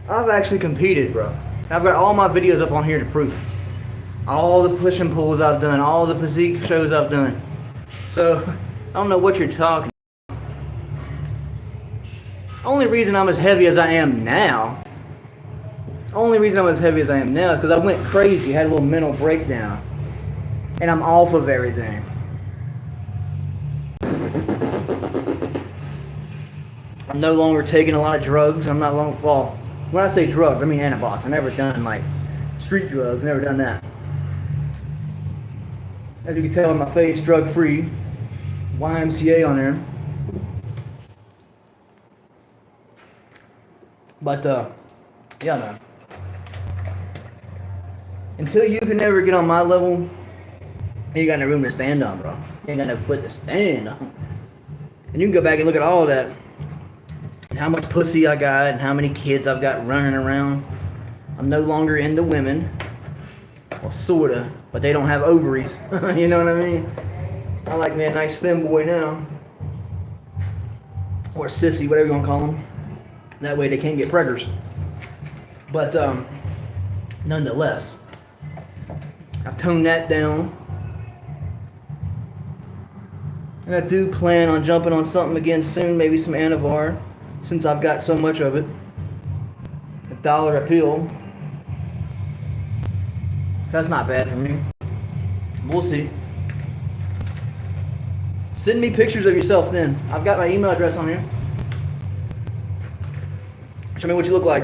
I've actually competed, bro. I've got all my videos up on here to prove it. All the push and pulls I've done, all the physique shows I've done. So, I don't know what you're talking about. Only reason I'm as heavy as I am now, is because I went crazy, had a little mental breakdown. And I'm off of everything. I'm no longer taking a lot of drugs. I'm not long, well, when I say drugs, I mean anabolics. I've never done like street drugs, never done that. As you can tell on my face, drug free. YMCA on there. But yeah, man. Until you can never get on my level, you ain't got no room to stand on, bro. You ain't got no foot to stand on. And you can go back and look at all that. And how much pussy I got and how many kids I've got running around. I'm no longer into women. Well, sorta. But they don't have ovaries. You know what I mean? I like me a nice femboy now. Or sissy, whatever you want to call them. That way they can't get preggers. But, nonetheless, I've toned that down. And I do plan on jumping on something again soon, maybe some Anavar, since I've got so much of it. $1 a pill. That's not bad for me. We'll see. Send me pictures of yourself then. I've got my email address on here. Show me what you look like.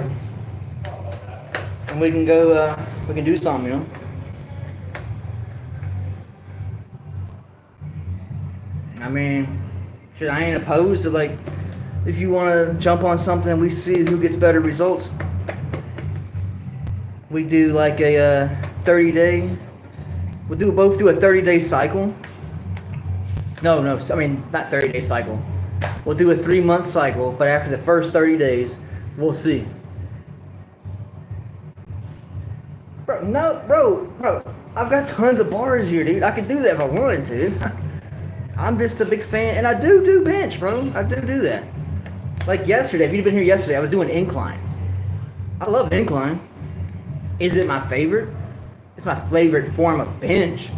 And we can go, we can do something, you know? I mean, shit, I ain't opposed to, like, if you want to jump on something, we see who gets better results. We do like a 30-day, we'll both do a 30-day cycle. No, I mean, not 30-day cycle. We'll do a 3-month cycle, but after the first 30 days, we'll see. Bro, I've got tons of bars here, dude. I can do that if I wanted to. I'm just a big fan, and I do bench, bro. I do that. Like yesterday, if you'd been here yesterday, I was doing incline. I love incline. Is it my favorite? It's my favorite form of bench.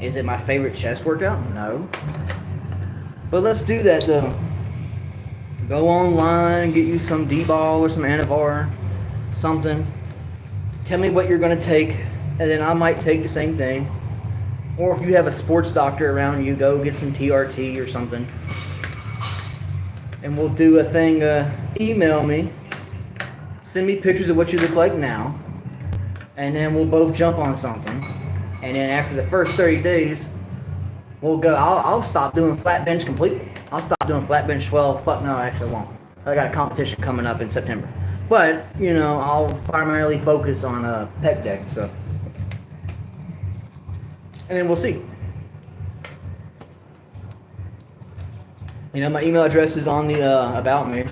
Is it my favorite chest workout? No. But let's do that, though. Go online and get you some D-ball or some Anavar, something. Tell me what you're going to take, and then I might take the same thing. Or if you have a sports doctor around you, go get some TRT or something. And we'll do a thing, email me. Send me pictures of what you look like now. And then we'll both jump on something. And then after the first 30 days, we'll go. I'll stop doing flat bench completely. I'll stop doing flat bench. Well, fuck no, I actually won't. I got a competition coming up in September. But, you know, I'll primarily focus on pec deck, so. And then we'll see. You know, my email address is on the about me.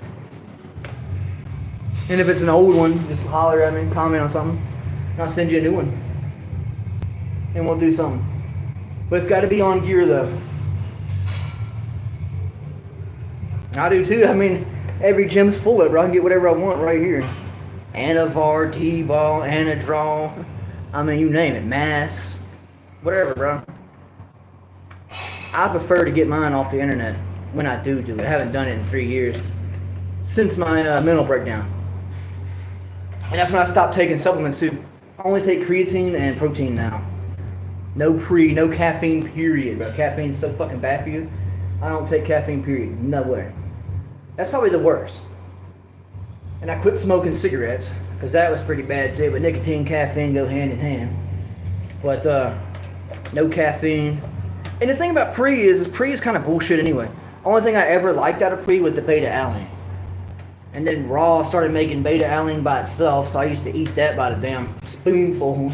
And if it's an old one, just holler at me, comment on something, and I'll send you a new one. And we'll do something. But it's got to be on gear, though. I do, too. I mean, every gym's full of it, bro. I can get whatever I want right here. Anavar, T-ball, Anadraw. I mean, you name it. Mass. Whatever, bro. I prefer to get mine off the internet when I do it. I haven't done it in 3 years. Since my mental breakdown. And that's when I stopped taking supplements, too. I only take creatine and protein now. No caffeine, period, bro. Caffeine's so fucking bad for you. I don't take caffeine, period. No way. That's probably the worst. And I quit smoking cigarettes, because that was pretty bad, too. But nicotine and caffeine go hand in hand. But, no caffeine. And the thing about pre is kind of bullshit anyway. Only thing I ever liked out of pre was the beta-alanine. And then Raw started making beta-alanine by itself, so I used to eat that by the damn spoonfuls.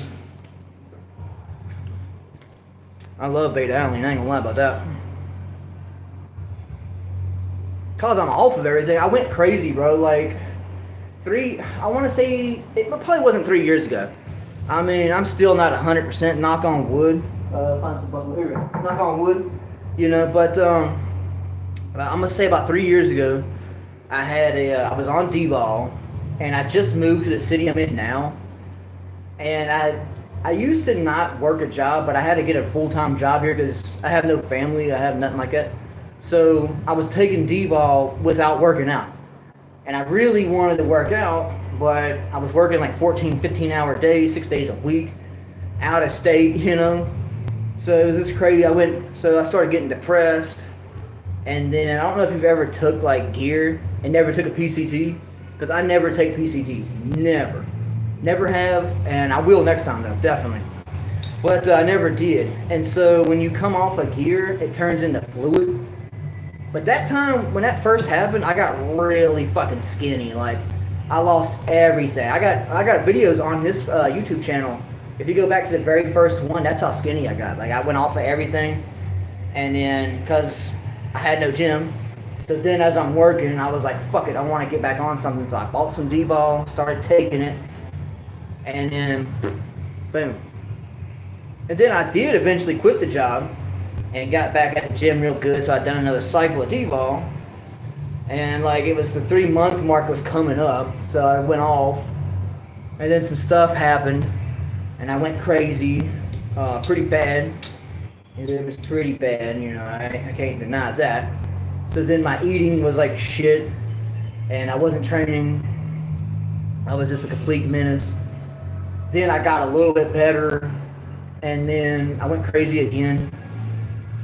I love beta-alanine, I ain't gonna lie about that. Cause I'm off of everything, I went crazy, bro. Like, I want to say, it probably wasn't 3 years ago. I mean, I'm still not 100%, knock on wood. Find some buffalo, here we go. Knock on wood, you know, but I'm gonna say about 3 years ago, I was on D-ball, and I just moved to the city I'm in now, and I used to not work a job, but I had to get a full-time job here because I have no family, I have nothing like that. So I was taking D-ball without working out, and I really wanted to work out, but I was working like 14, 15-hour days, 6 days a week, out of state, you know. So it was just crazy. So I started getting depressed, and then I don't know if you've ever took like gear and never took a PCT, because I never take PCTs, never have, and I will next time though, definitely. But I never did, and so when you come off a gear, it turns into fluid. But that time when that first happened, I got really fucking skinny. Like I lost everything. I got videos on this YouTube channel. If you go back to the very first one, that's how skinny I got. Like I went off of everything, and then because I had no gym, so then as I'm working, I was like, fuck it, I want to get back on something. So I bought some D-ball, started taking it, and then boom. And then I did eventually quit the job and got back at the gym real good. So I'd done another cycle of D-ball, and like it was the 3-month mark was coming up, so I went off, and then some stuff happened, and I went crazy, pretty bad. It was pretty bad, you know. I can't deny that. So then my eating was like shit, and I wasn't training. I was just a complete menace. Then I got a little bit better, and then I went crazy again.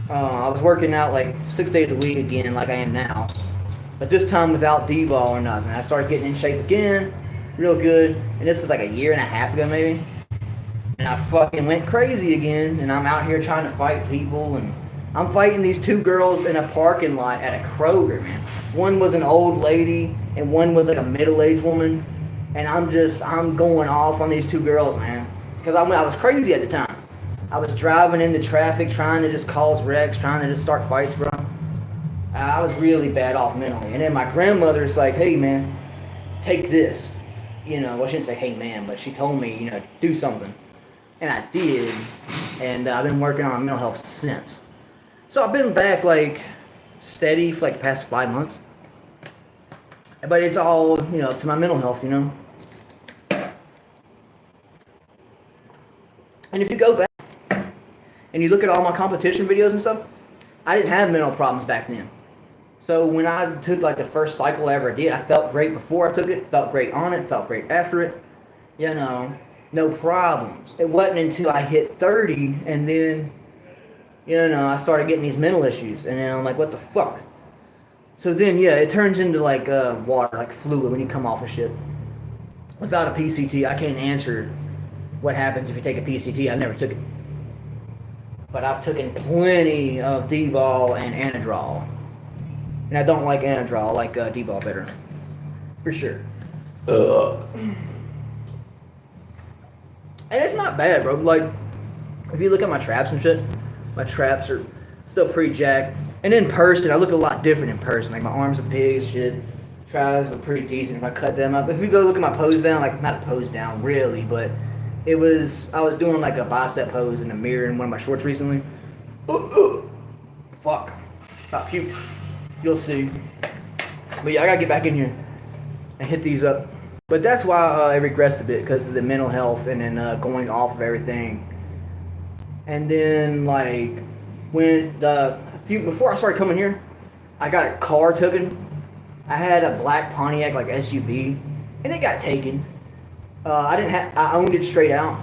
I was working out like 6 days a week again, like I am now, but this time without D-ball or nothing. I started getting in shape again, real good, and this was like a year and a half ago maybe. And I fucking went crazy again, and I'm out here trying to fight people, and I'm fighting these two girls in a parking lot at a Kroger, man. One was an old lady, and one was like a middle-aged woman, and I'm going off on these two girls, man, because I was crazy at the time. I was driving into traffic, trying to just cause wrecks, trying to just start fights, bro. I was really bad off mentally. And then my grandmother's like, hey, man, take this. You know, well, I shouldn't say, hey, man, but she told me, you know, do something. And I did, and I've been working on mental health since. So I've been back, like, steady for, like, the past 5 months. But it's all, you know, up to my mental health, you know. And if you go back and you look at all my competition videos and stuff, I didn't have mental problems back then. So when I took, like, the first cycle I ever did, I felt great before I took it, felt great on it, felt great after it, you know. No problems. It wasn't until I hit 30 and then, you know, I started getting these mental issues. And then I'm like, what the fuck? So then, yeah, it turns into like water, like fluid when you come off of shit. Without a PCT, I can't answer what happens if you take a PCT. I never took it. But I've taken plenty of D-ball and anadrol. And I don't like anadrol, I like D-ball better. For sure. And it's not bad, bro. Like, if you look at my traps and shit, my traps are still pretty jacked. And in person, I look a lot different in person. Like, my arms are big as shit. Tries look pretty decent if I cut them up. If you go look at my pose down, like, not a pose down, really, but I was doing, like, a bicep pose in the mirror in one of my shorts recently. Fuck. Stop puke. You'll see. But yeah, I gotta get back in here and hit these up. But that's why I regressed a bit, because of the mental health and then going off of everything. And then, like, before I started coming here, I got a car taken. I had a black Pontiac, like, SUV, and it got taken. I owned it straight out,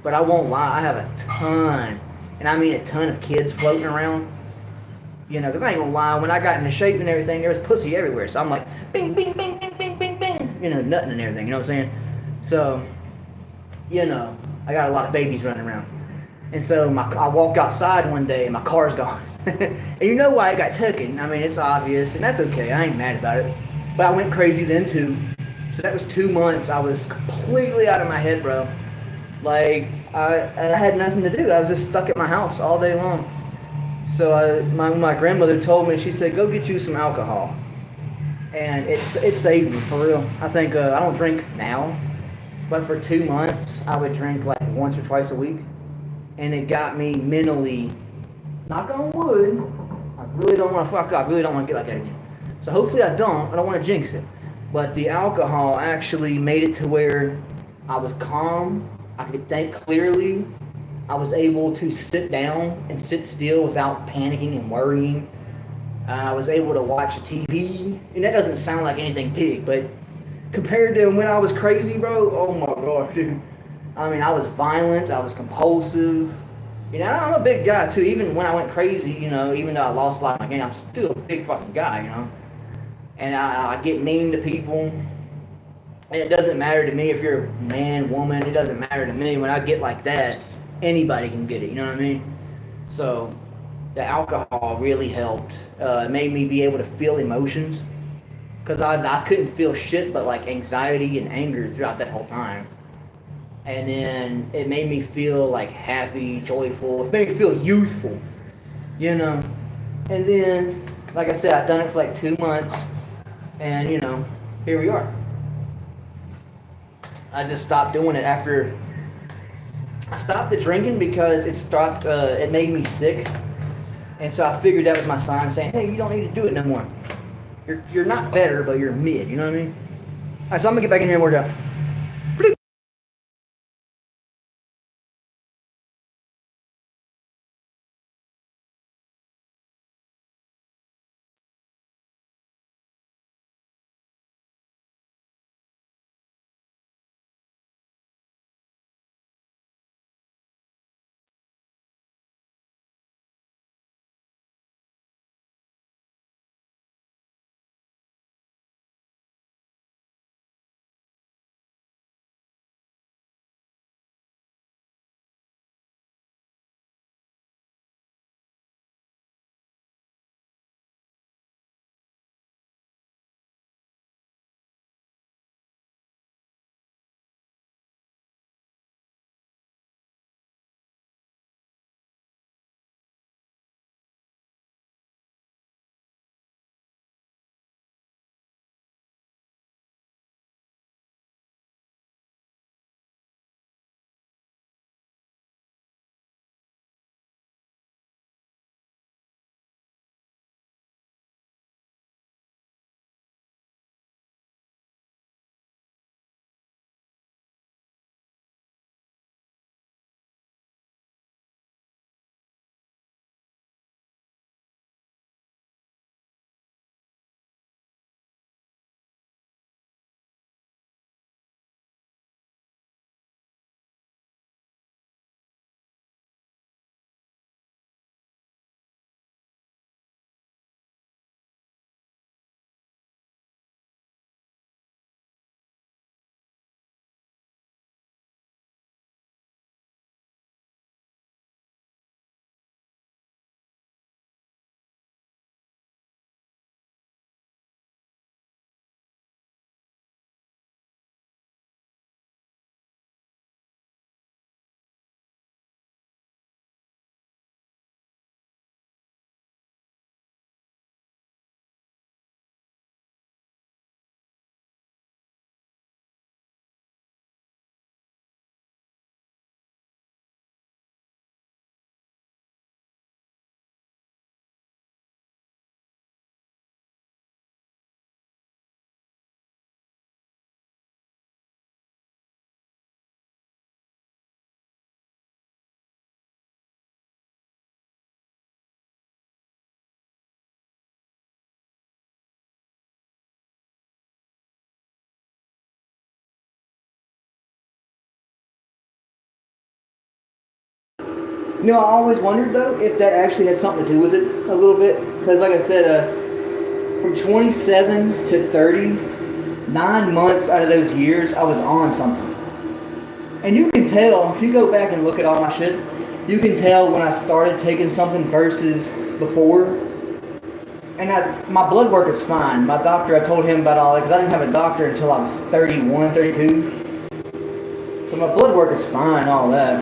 but I won't lie, I have a ton, and I mean a ton of kids floating around. You know, because I ain't gonna lie, when I got into shape and everything, there was pussy everywhere. So I'm like, bing, bing, bing, bing, bing, bing, bing. You know, nutting and everything, you know what I'm saying? So, you know, I got a lot of babies running around. And so I walked outside one day and my car's gone. And you know why it got taken. I mean, it's obvious, and that's okay. I ain't mad about it. But I went crazy then, too. So that was 2 months. I was completely out of my head, bro. Like, I had nothing to do. I was just stuck at my house all day long. So my grandmother told me, she said, go get you some alcohol. And it saved me, for real. I think, I don't drink now, but for 2 months, I would drink like once or twice a week. And it got me mentally, knock on wood, I really don't want to fuck up, I really don't want to get like that again. So hopefully I don't want to jinx it. But the alcohol actually made it to where I was calm, I could think clearly, I was able to sit down and sit still without panicking and worrying. I was able to watch TV, and that doesn't sound like anything big, but compared to when I was crazy, bro, oh my gosh, dude. I mean, I was violent, I was compulsive. You know, I'm a big guy too. Even when I went crazy, you know, even though I lost a lot of my game, I'm still a big fucking guy, you know. And I get mean to people. And it doesn't matter to me if you're a man, woman. It doesn't matter to me. When I get like that, anybody can get it. You know what I mean? So the alcohol really helped. It made me be able to feel emotions. Because I couldn't feel shit but like anxiety and anger throughout that whole time. And then it made me feel like happy, joyful. It made me feel youthful, you know. And then, like I said, I've done it for like 2 months, and you know, here we are. I just stopped doing it after I stopped the drinking because it stopped. It made me sick, and so I figured that was my sign saying, "Hey, you don't need to do it no more. You're not better, but you're mid." You know what I mean? All right, so I'm gonna get back in here and work out. You know, I always wondered though if that actually had something to do with it a little bit, because like I said, from 27 to 30, 9 months out of those years, I was on something. And you can tell, if you go back and look at all my shit, you can tell when I started taking something versus before. And my blood work is fine. My doctor, I told him about all that, because I didn't have a doctor until I was 31, 32. So my blood work is fine, all that.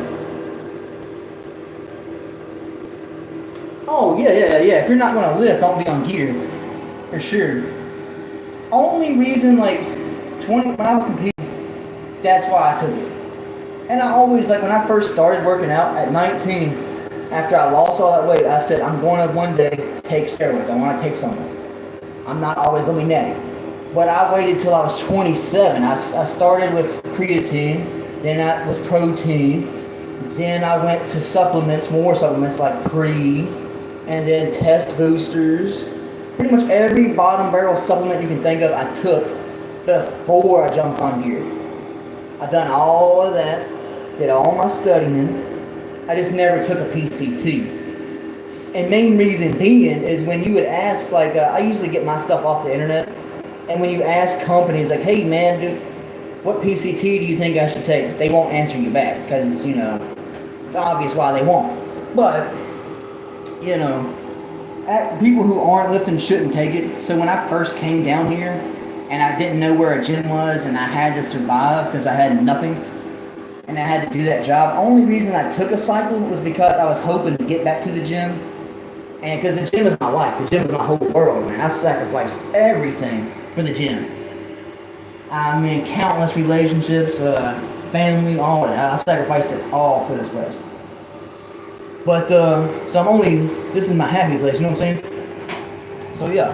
Oh, yeah. If you're not going to lift, don't be on gear. For sure. Only reason, like, when I was competing, that's why I took it. And I always, like, when I first started working out at 19, after I lost all that weight, I said, I'm going to one day take steroids. I want to take something. I'm not always going to be netting. But I waited till I was 27. I started with creatine, then that was protein, then I went to supplements, more supplements like pre, and then test boosters. Pretty much every bottom barrel supplement you can think of, I took before I jumped on gear. I done all of that, did all my studying. I just never took a PCT. And main reason being is when you would ask, like, I usually get my stuff off the internet, and when you ask companies, like, hey man, dude, what PCT do you think I should take? They won't answer you back because, you know, it's obvious why they won't. But, you know, people who aren't lifting shouldn't take it. So when I first came down here and I didn't know where a gym was and I had to survive because I had nothing and I had to do that job, only reason I took a cycle was because I was hoping to get back to the gym. And because the gym is my life, the gym is my whole world, man. I've sacrificed everything for the gym. I mean, countless relationships, family, all of that. I've sacrificed it all for this place. But, so I'm only, this is my happy place, you know what I'm saying? So, yeah.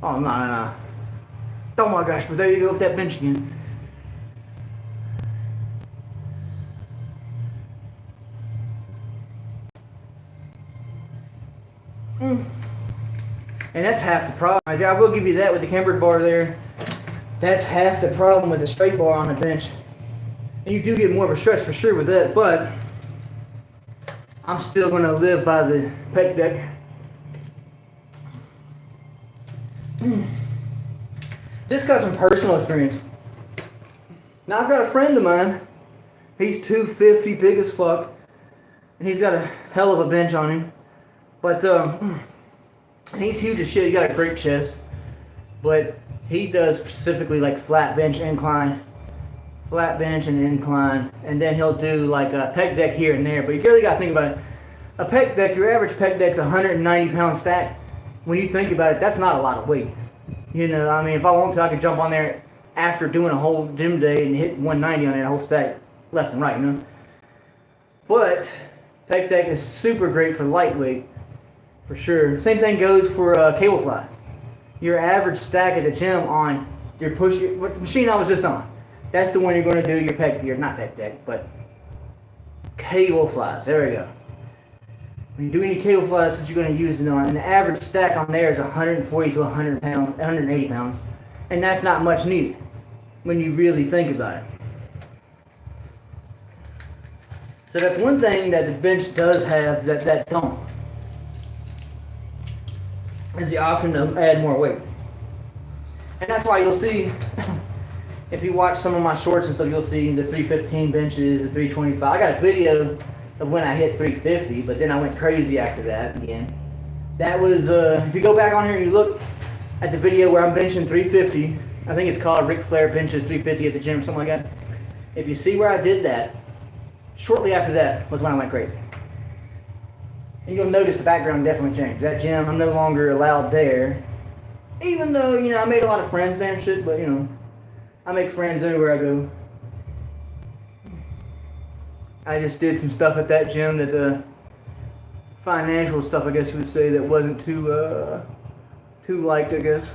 Oh, no, no, no. Oh my gosh, but there you go with that bench again. Mm. And that's half the problem. I will give you that with the cambered bar there. That's half the problem with a straight bar on the bench. And you do get more of a stretch for sure with that, but I'm still going to live by the pec deck. This got some personal experience. Now I've got a friend of mine. He's 250, big as fuck, and he's got a hell of a bench on him. But he's huge as shit. He got a great chest, but he does specifically like flat bench, incline, flat bench and incline, and then he'll do like a pec deck here and there. But you really got to think about it. A pec deck, your average pec deck's a 190 pound stack. When you think about it, that's not a lot of weight. You know, I mean, if I want to, I could jump on there after doing a whole gym day and hit 190 on that whole stack, left and right, you know. But pec deck is super great for lightweight, for sure. Same thing goes for cable flies. Your average stack at the gym on your what the machine I was just on, that's the one you're going to do your not pec deck, but cable flies. There we go. When you're doing your cable flies, what you're going to use it on, and the average stack on there is 140 to 100 pounds, 180 pounds, and that's not much needed when you really think about it. So that's one thing that the bench does have that don't, is the option to add more weight. And that's why you'll see, if you watch some of my shorts and stuff, you'll see the 315 benches, the 325. I got a video of when I hit 350, but then I went crazy after that again. That was, if you go back on here and you look at the video where I'm benching 350, I think it's called Ric Flair benches 350 at the gym, something like that. If you see where I did that, shortly after that was when I went crazy. And you'll notice the background definitely changed. That gym, I'm no longer allowed there. Even though, you know, I made a lot of friends there and shit, but, you know, I make friends everywhere I go. I just did some stuff at that gym that, financial stuff, I guess you would say, that wasn't too liked, I guess.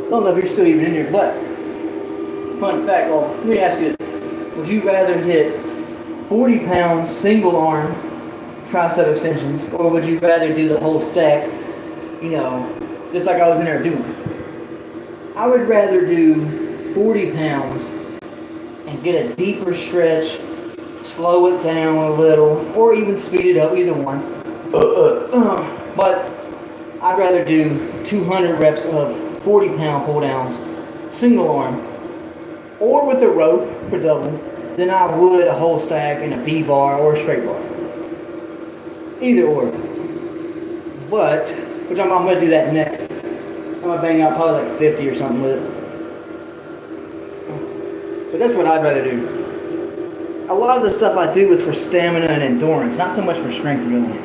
Don't know if you're still even in here, but fun fact, well, let me ask you this. Would you rather hit 40 pound single arm tricep extensions, or would you rather do the whole stack, you know, just like I was in there doing? I would rather do 40 pounds and get a deeper stretch, slow it down a little, or even speed it up, either one. But I'd rather do 200 reps of 40 pound pull downs, single arm, or with a rope for double, than I would a whole stack in a V bar or a straight bar. Either or. But, which I'm going to do that next. I'm going to bang out probably like 50 or something with it. But that's what I'd rather do. A lot of the stuff I do is for stamina and endurance, not so much for strength really.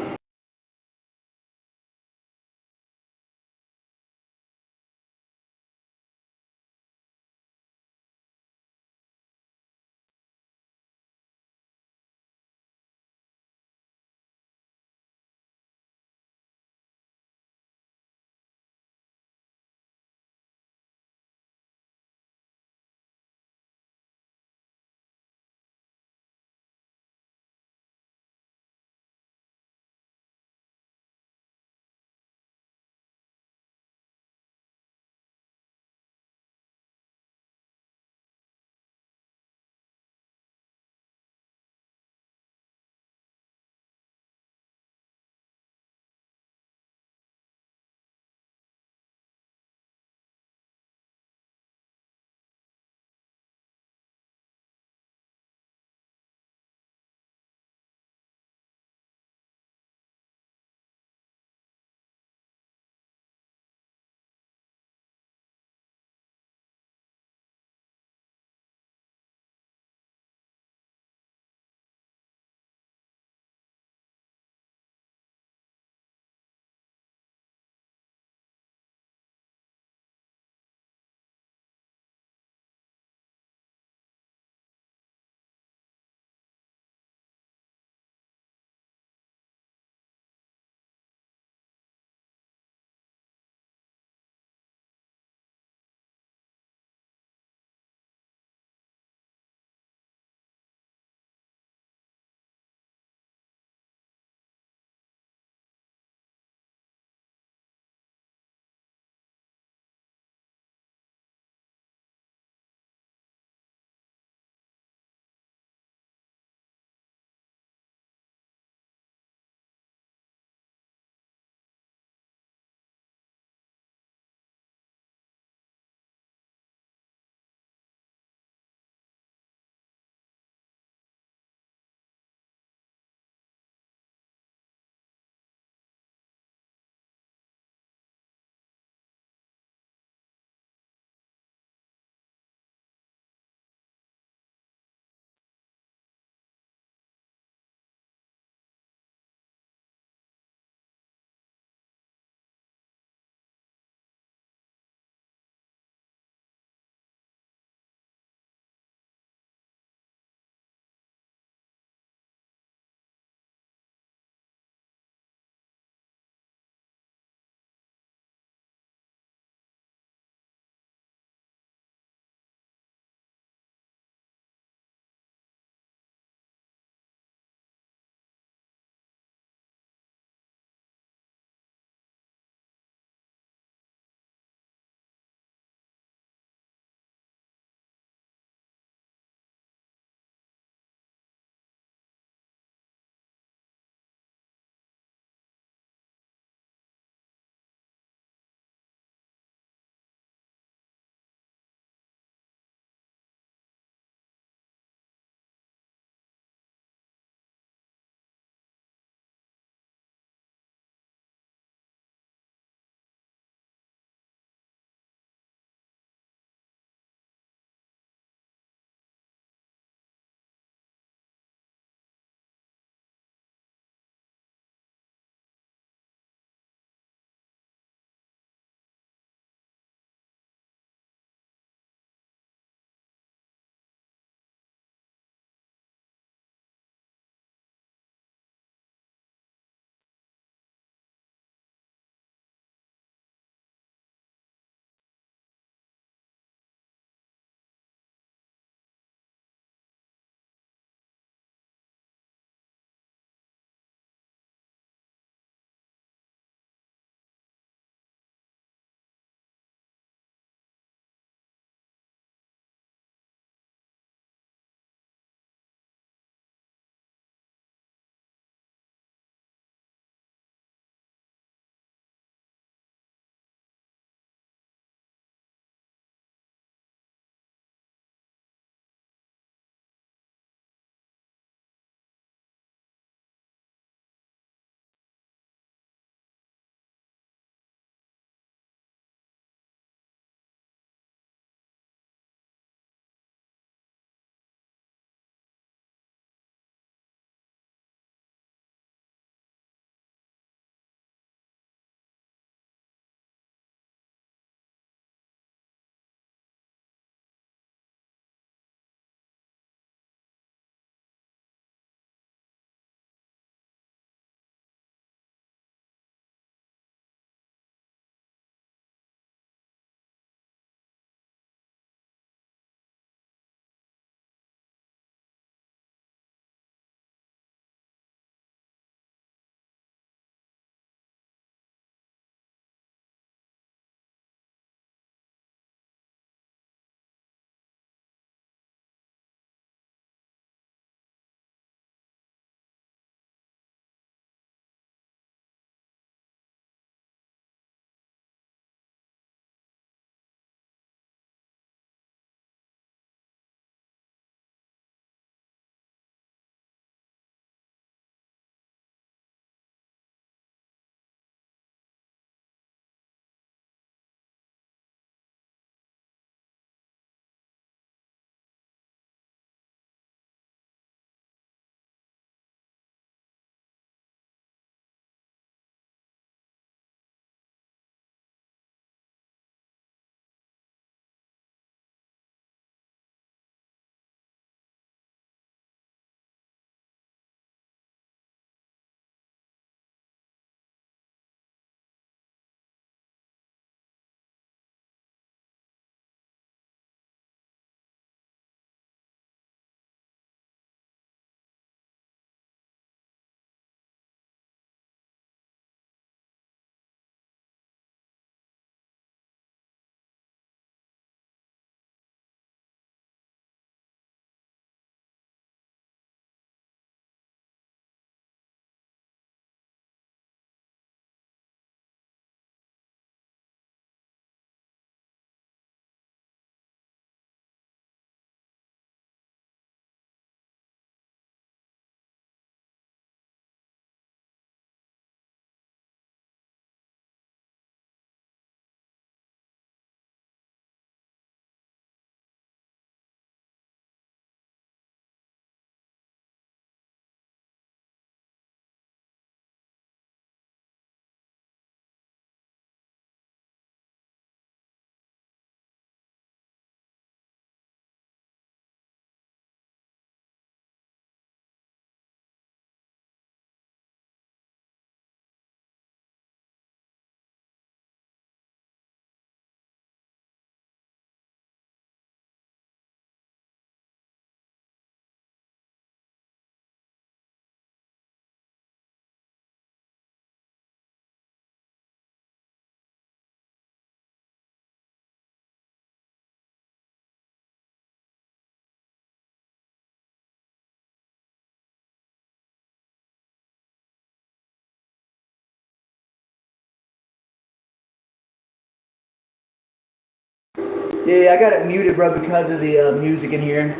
Yeah, I got it muted, bro, because of the music in here.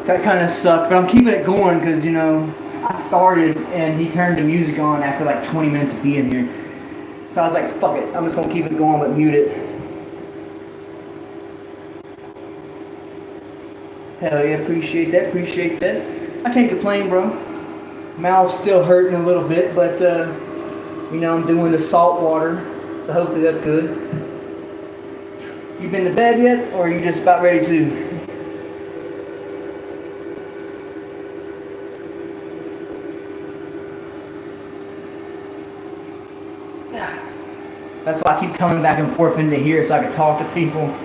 That kind of sucked, but I'm keeping it going because, you know, I started and he turned the music on after like 20 minutes of being here. So I was like, fuck it, I'm just going to keep it going but mute it. Hell yeah, appreciate that, appreciate that. I can't complain, bro. Mouth's still hurting a little bit, but, you know, I'm doing the salt water, so hopefully that's good. You been to bed yet, or are you just about ready to? That's why I keep coming back and forth into here so I can talk to people.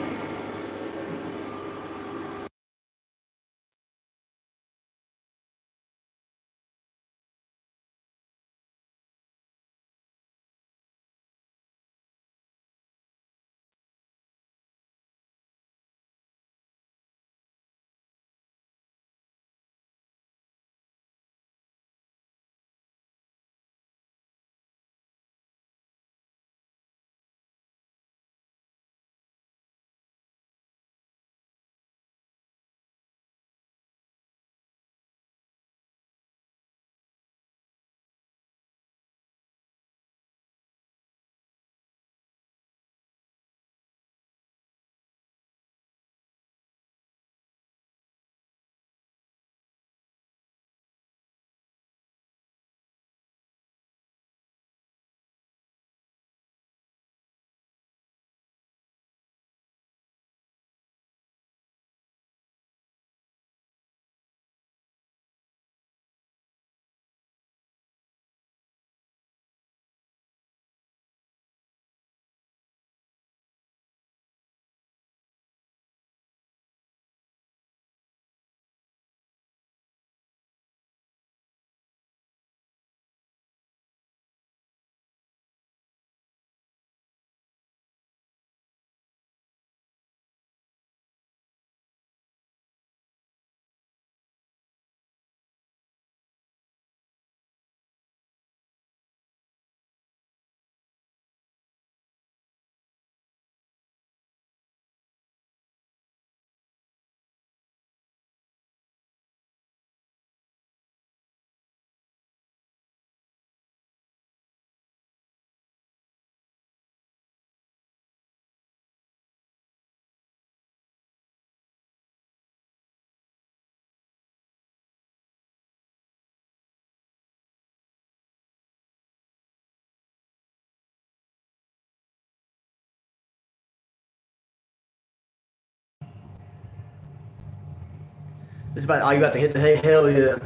It's about, are you about to hit the hay? Hell yeah.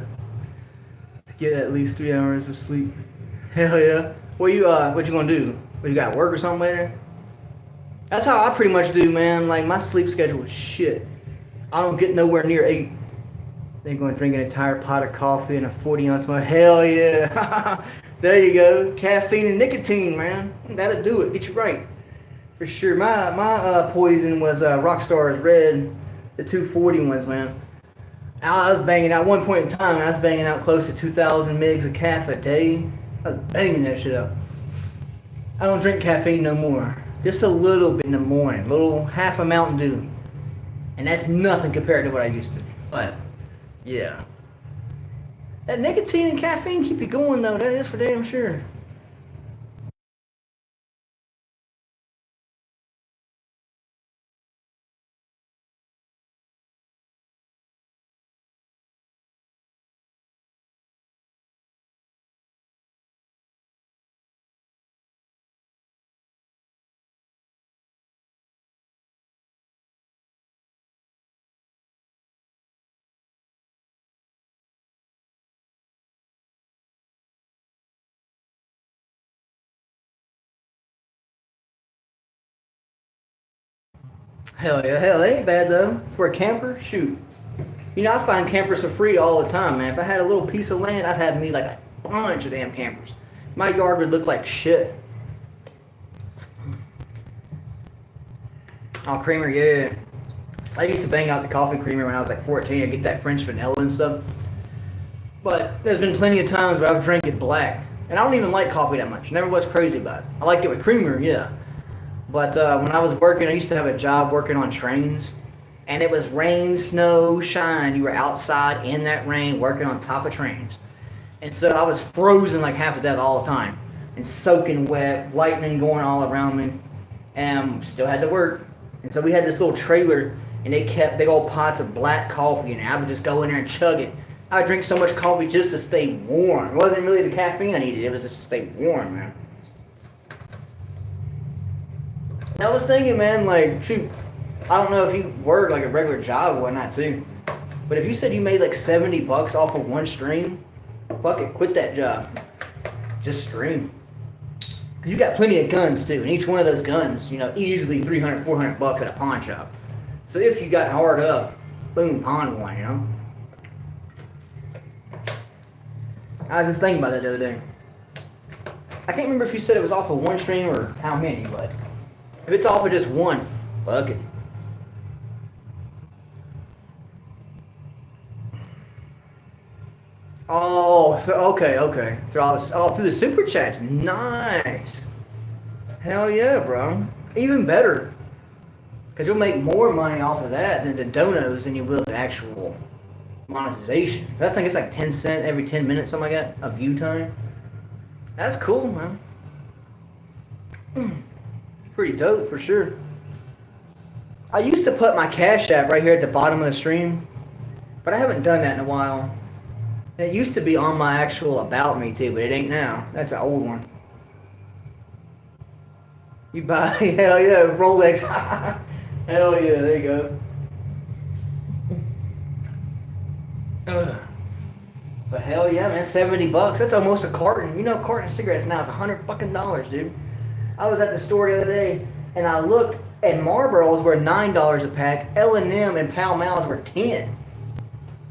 Get at least 3 hours of sleep. Hell yeah. What you gonna do? What, you got work or something later? That's how I pretty much do, man. Like, my sleep schedule is shit. I don't get nowhere near 8. They're gonna drink an entire pot of coffee and a 40-ounce mug. Hell yeah. There you go. Caffeine and nicotine, man. That'll do it. Get you right. For sure. My poison was Rockstar's Red, the 240 ones, man. I was banging out, one point in time, I was banging out close to 2,000 mgs of caffeine a day. I was banging that shit up. I don't drink caffeine no more. Just a little bit in the morning, little half a Mountain Dew. And that's nothing compared to what I used to. But, yeah. That nicotine and caffeine keep you going though, that is for damn sure. Hell yeah, hell, they ain't bad though. For a camper, shoot. You know, I find campers for free all the time, man. If I had a little piece of land, I'd have me like a bunch of damn campers. My yard would look like shit. Oh, creamer, yeah. I used to bang out the coffee creamer when I was like 14. I'd get that French vanilla and stuff. But there's been plenty of times where I've drank it black. And I don't even like coffee that much. Never was crazy about it. I liked it with creamer, yeah. But when I was working, I used to have a job working on trains. And it was rain, snow, shine. You were outside in that rain working on top of trains. And so I was frozen like half to death all the time. And soaking wet, lightning going all around me. And still had to work. And so we had this little trailer, and they kept big old pots of black coffee in it. I would just go in there and chug it. I would drink so much coffee just to stay warm. It wasn't really the caffeine I needed. It was just to stay warm, man. I was thinking, man, like, shoot, I don't know if you work like a regular job or whatnot too, but if you said you made like $70 off of one stream, fuck it, quit that job. Just stream. Cause you got plenty of guns too, and each one of those guns, you know, easily $300, $400 at a pawn shop. So if you got hard up, boom, pawn one, you know. I was just thinking about that the other day. I can't remember if you said it was off of one stream or how many, but if it's off of just one, fuck it. Oh, okay. Through the super chats. Nice. Hell yeah, bro. Even better. Because you'll make more money off of that than the donos than you will the actual monetization. I think it's like 10 cents every 10 minutes, something like that, of view time. That's cool, man. Pretty dope, for sure. I used to put my Cash App right here at the bottom of the stream, but I haven't done that in a while. It used to be on my actual About Me too, but it ain't now. That's an old one. You buy, hell yeah, Rolex. Hell yeah, there you go. But hell yeah, man, $70. That's almost a carton. You know, a carton of cigarettes now is $100 dude. I was at the store the other day, and I looked, and Marlboros were $9 a pack. L&M and Pall Malls were $10.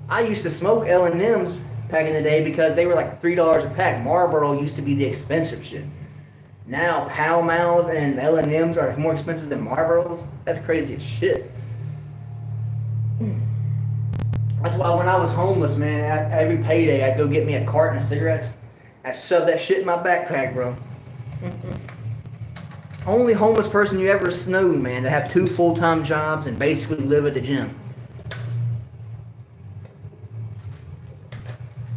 I used to smoke L&Ms back in the day because they were like $3 a pack. Marlboro used to be the expensive shit. Now Pall Malls and L&Ms are more expensive than Marlboros. That's crazy as shit. That's why when I was homeless, man, every payday I'd go get me a carton of cigarettes. I'd shove that shit in my backpack, bro. Only homeless person you ever snowed, man, to have 2 full-time jobs and basically live at the gym.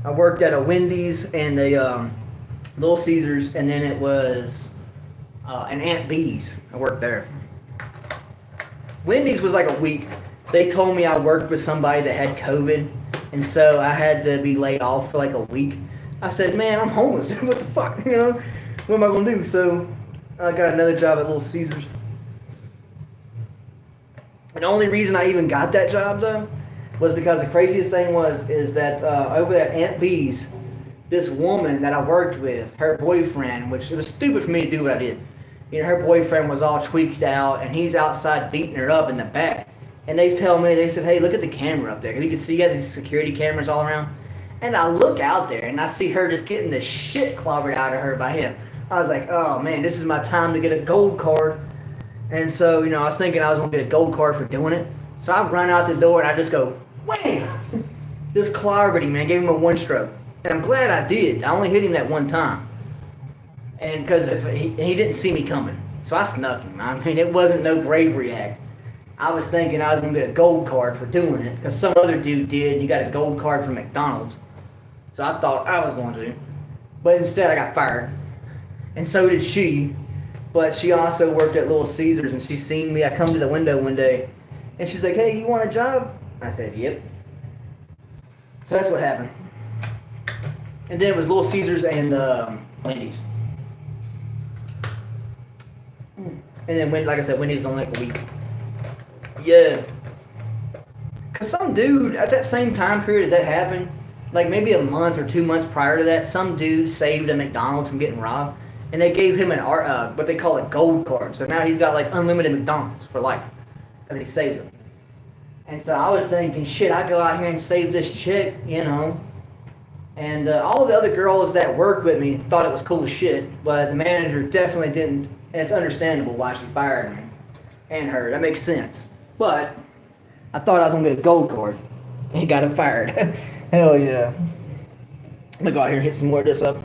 I worked at a Wendy's and a Little Caesars, and then it was an Aunt B's. I worked there. Wendy's was like a week. They told me I worked with somebody that had COVID, and so I had to be laid off for like a week. I said, man, I'm homeless. What the fuck, you know? What am I gonna do? So I got another job at Little Caesars. And the only reason I even got that job though was because the craziest thing is that over at Aunt B's, this woman that I worked with, her boyfriend, which it was stupid for me to do what I did. You know, her boyfriend was all tweaked out, and he's outside beating her up in the back. And they tell me, they said, hey, look at the camera up there. Because you can see you got these security cameras all around. And I look out there, and I see her just getting the shit clobbered out of her by him. I was like, oh, man, this is my time to get a gold card. And so, you know, I was thinking I was going to get a gold card for doing it. So I run out the door, and I just go, wham! This clobbered him, man, gave him a one stroke. And I'm glad I did. I only hit him that one time. And because he didn't see me coming. So I snuck him. I mean, it wasn't no bravery act. I was thinking I was going to get a gold card for doing it. Because some other dude did. And you got a gold card from McDonald's. So I thought I was going to. But instead I got fired. And so did she. But she also worked at Little Caesars. And she seen me. I come to the window one day. And she's like, hey, you want a job? I said, yep. So that's what happened. And then it was Little Caesars and Wendy's. And then, like I said, Wendy's was only like a week. Yeah. Because some dude, at that same time period that happened, like maybe a month or 2 months prior to that, some dude saved a McDonald's from getting robbed. And they gave him what they call a gold card. So now he's got like unlimited McDonald's for life. Because he saved him. And so I was thinking, shit, I go out here and save this chick, you know. And all the other girls that worked with me thought it was cool as shit. But the manager definitely didn't. And it's understandable why she fired me. And her. That makes sense. But I thought I was going to get a gold card. And he got her fired. Hell yeah. I'm going to go out here and hit some more of this up.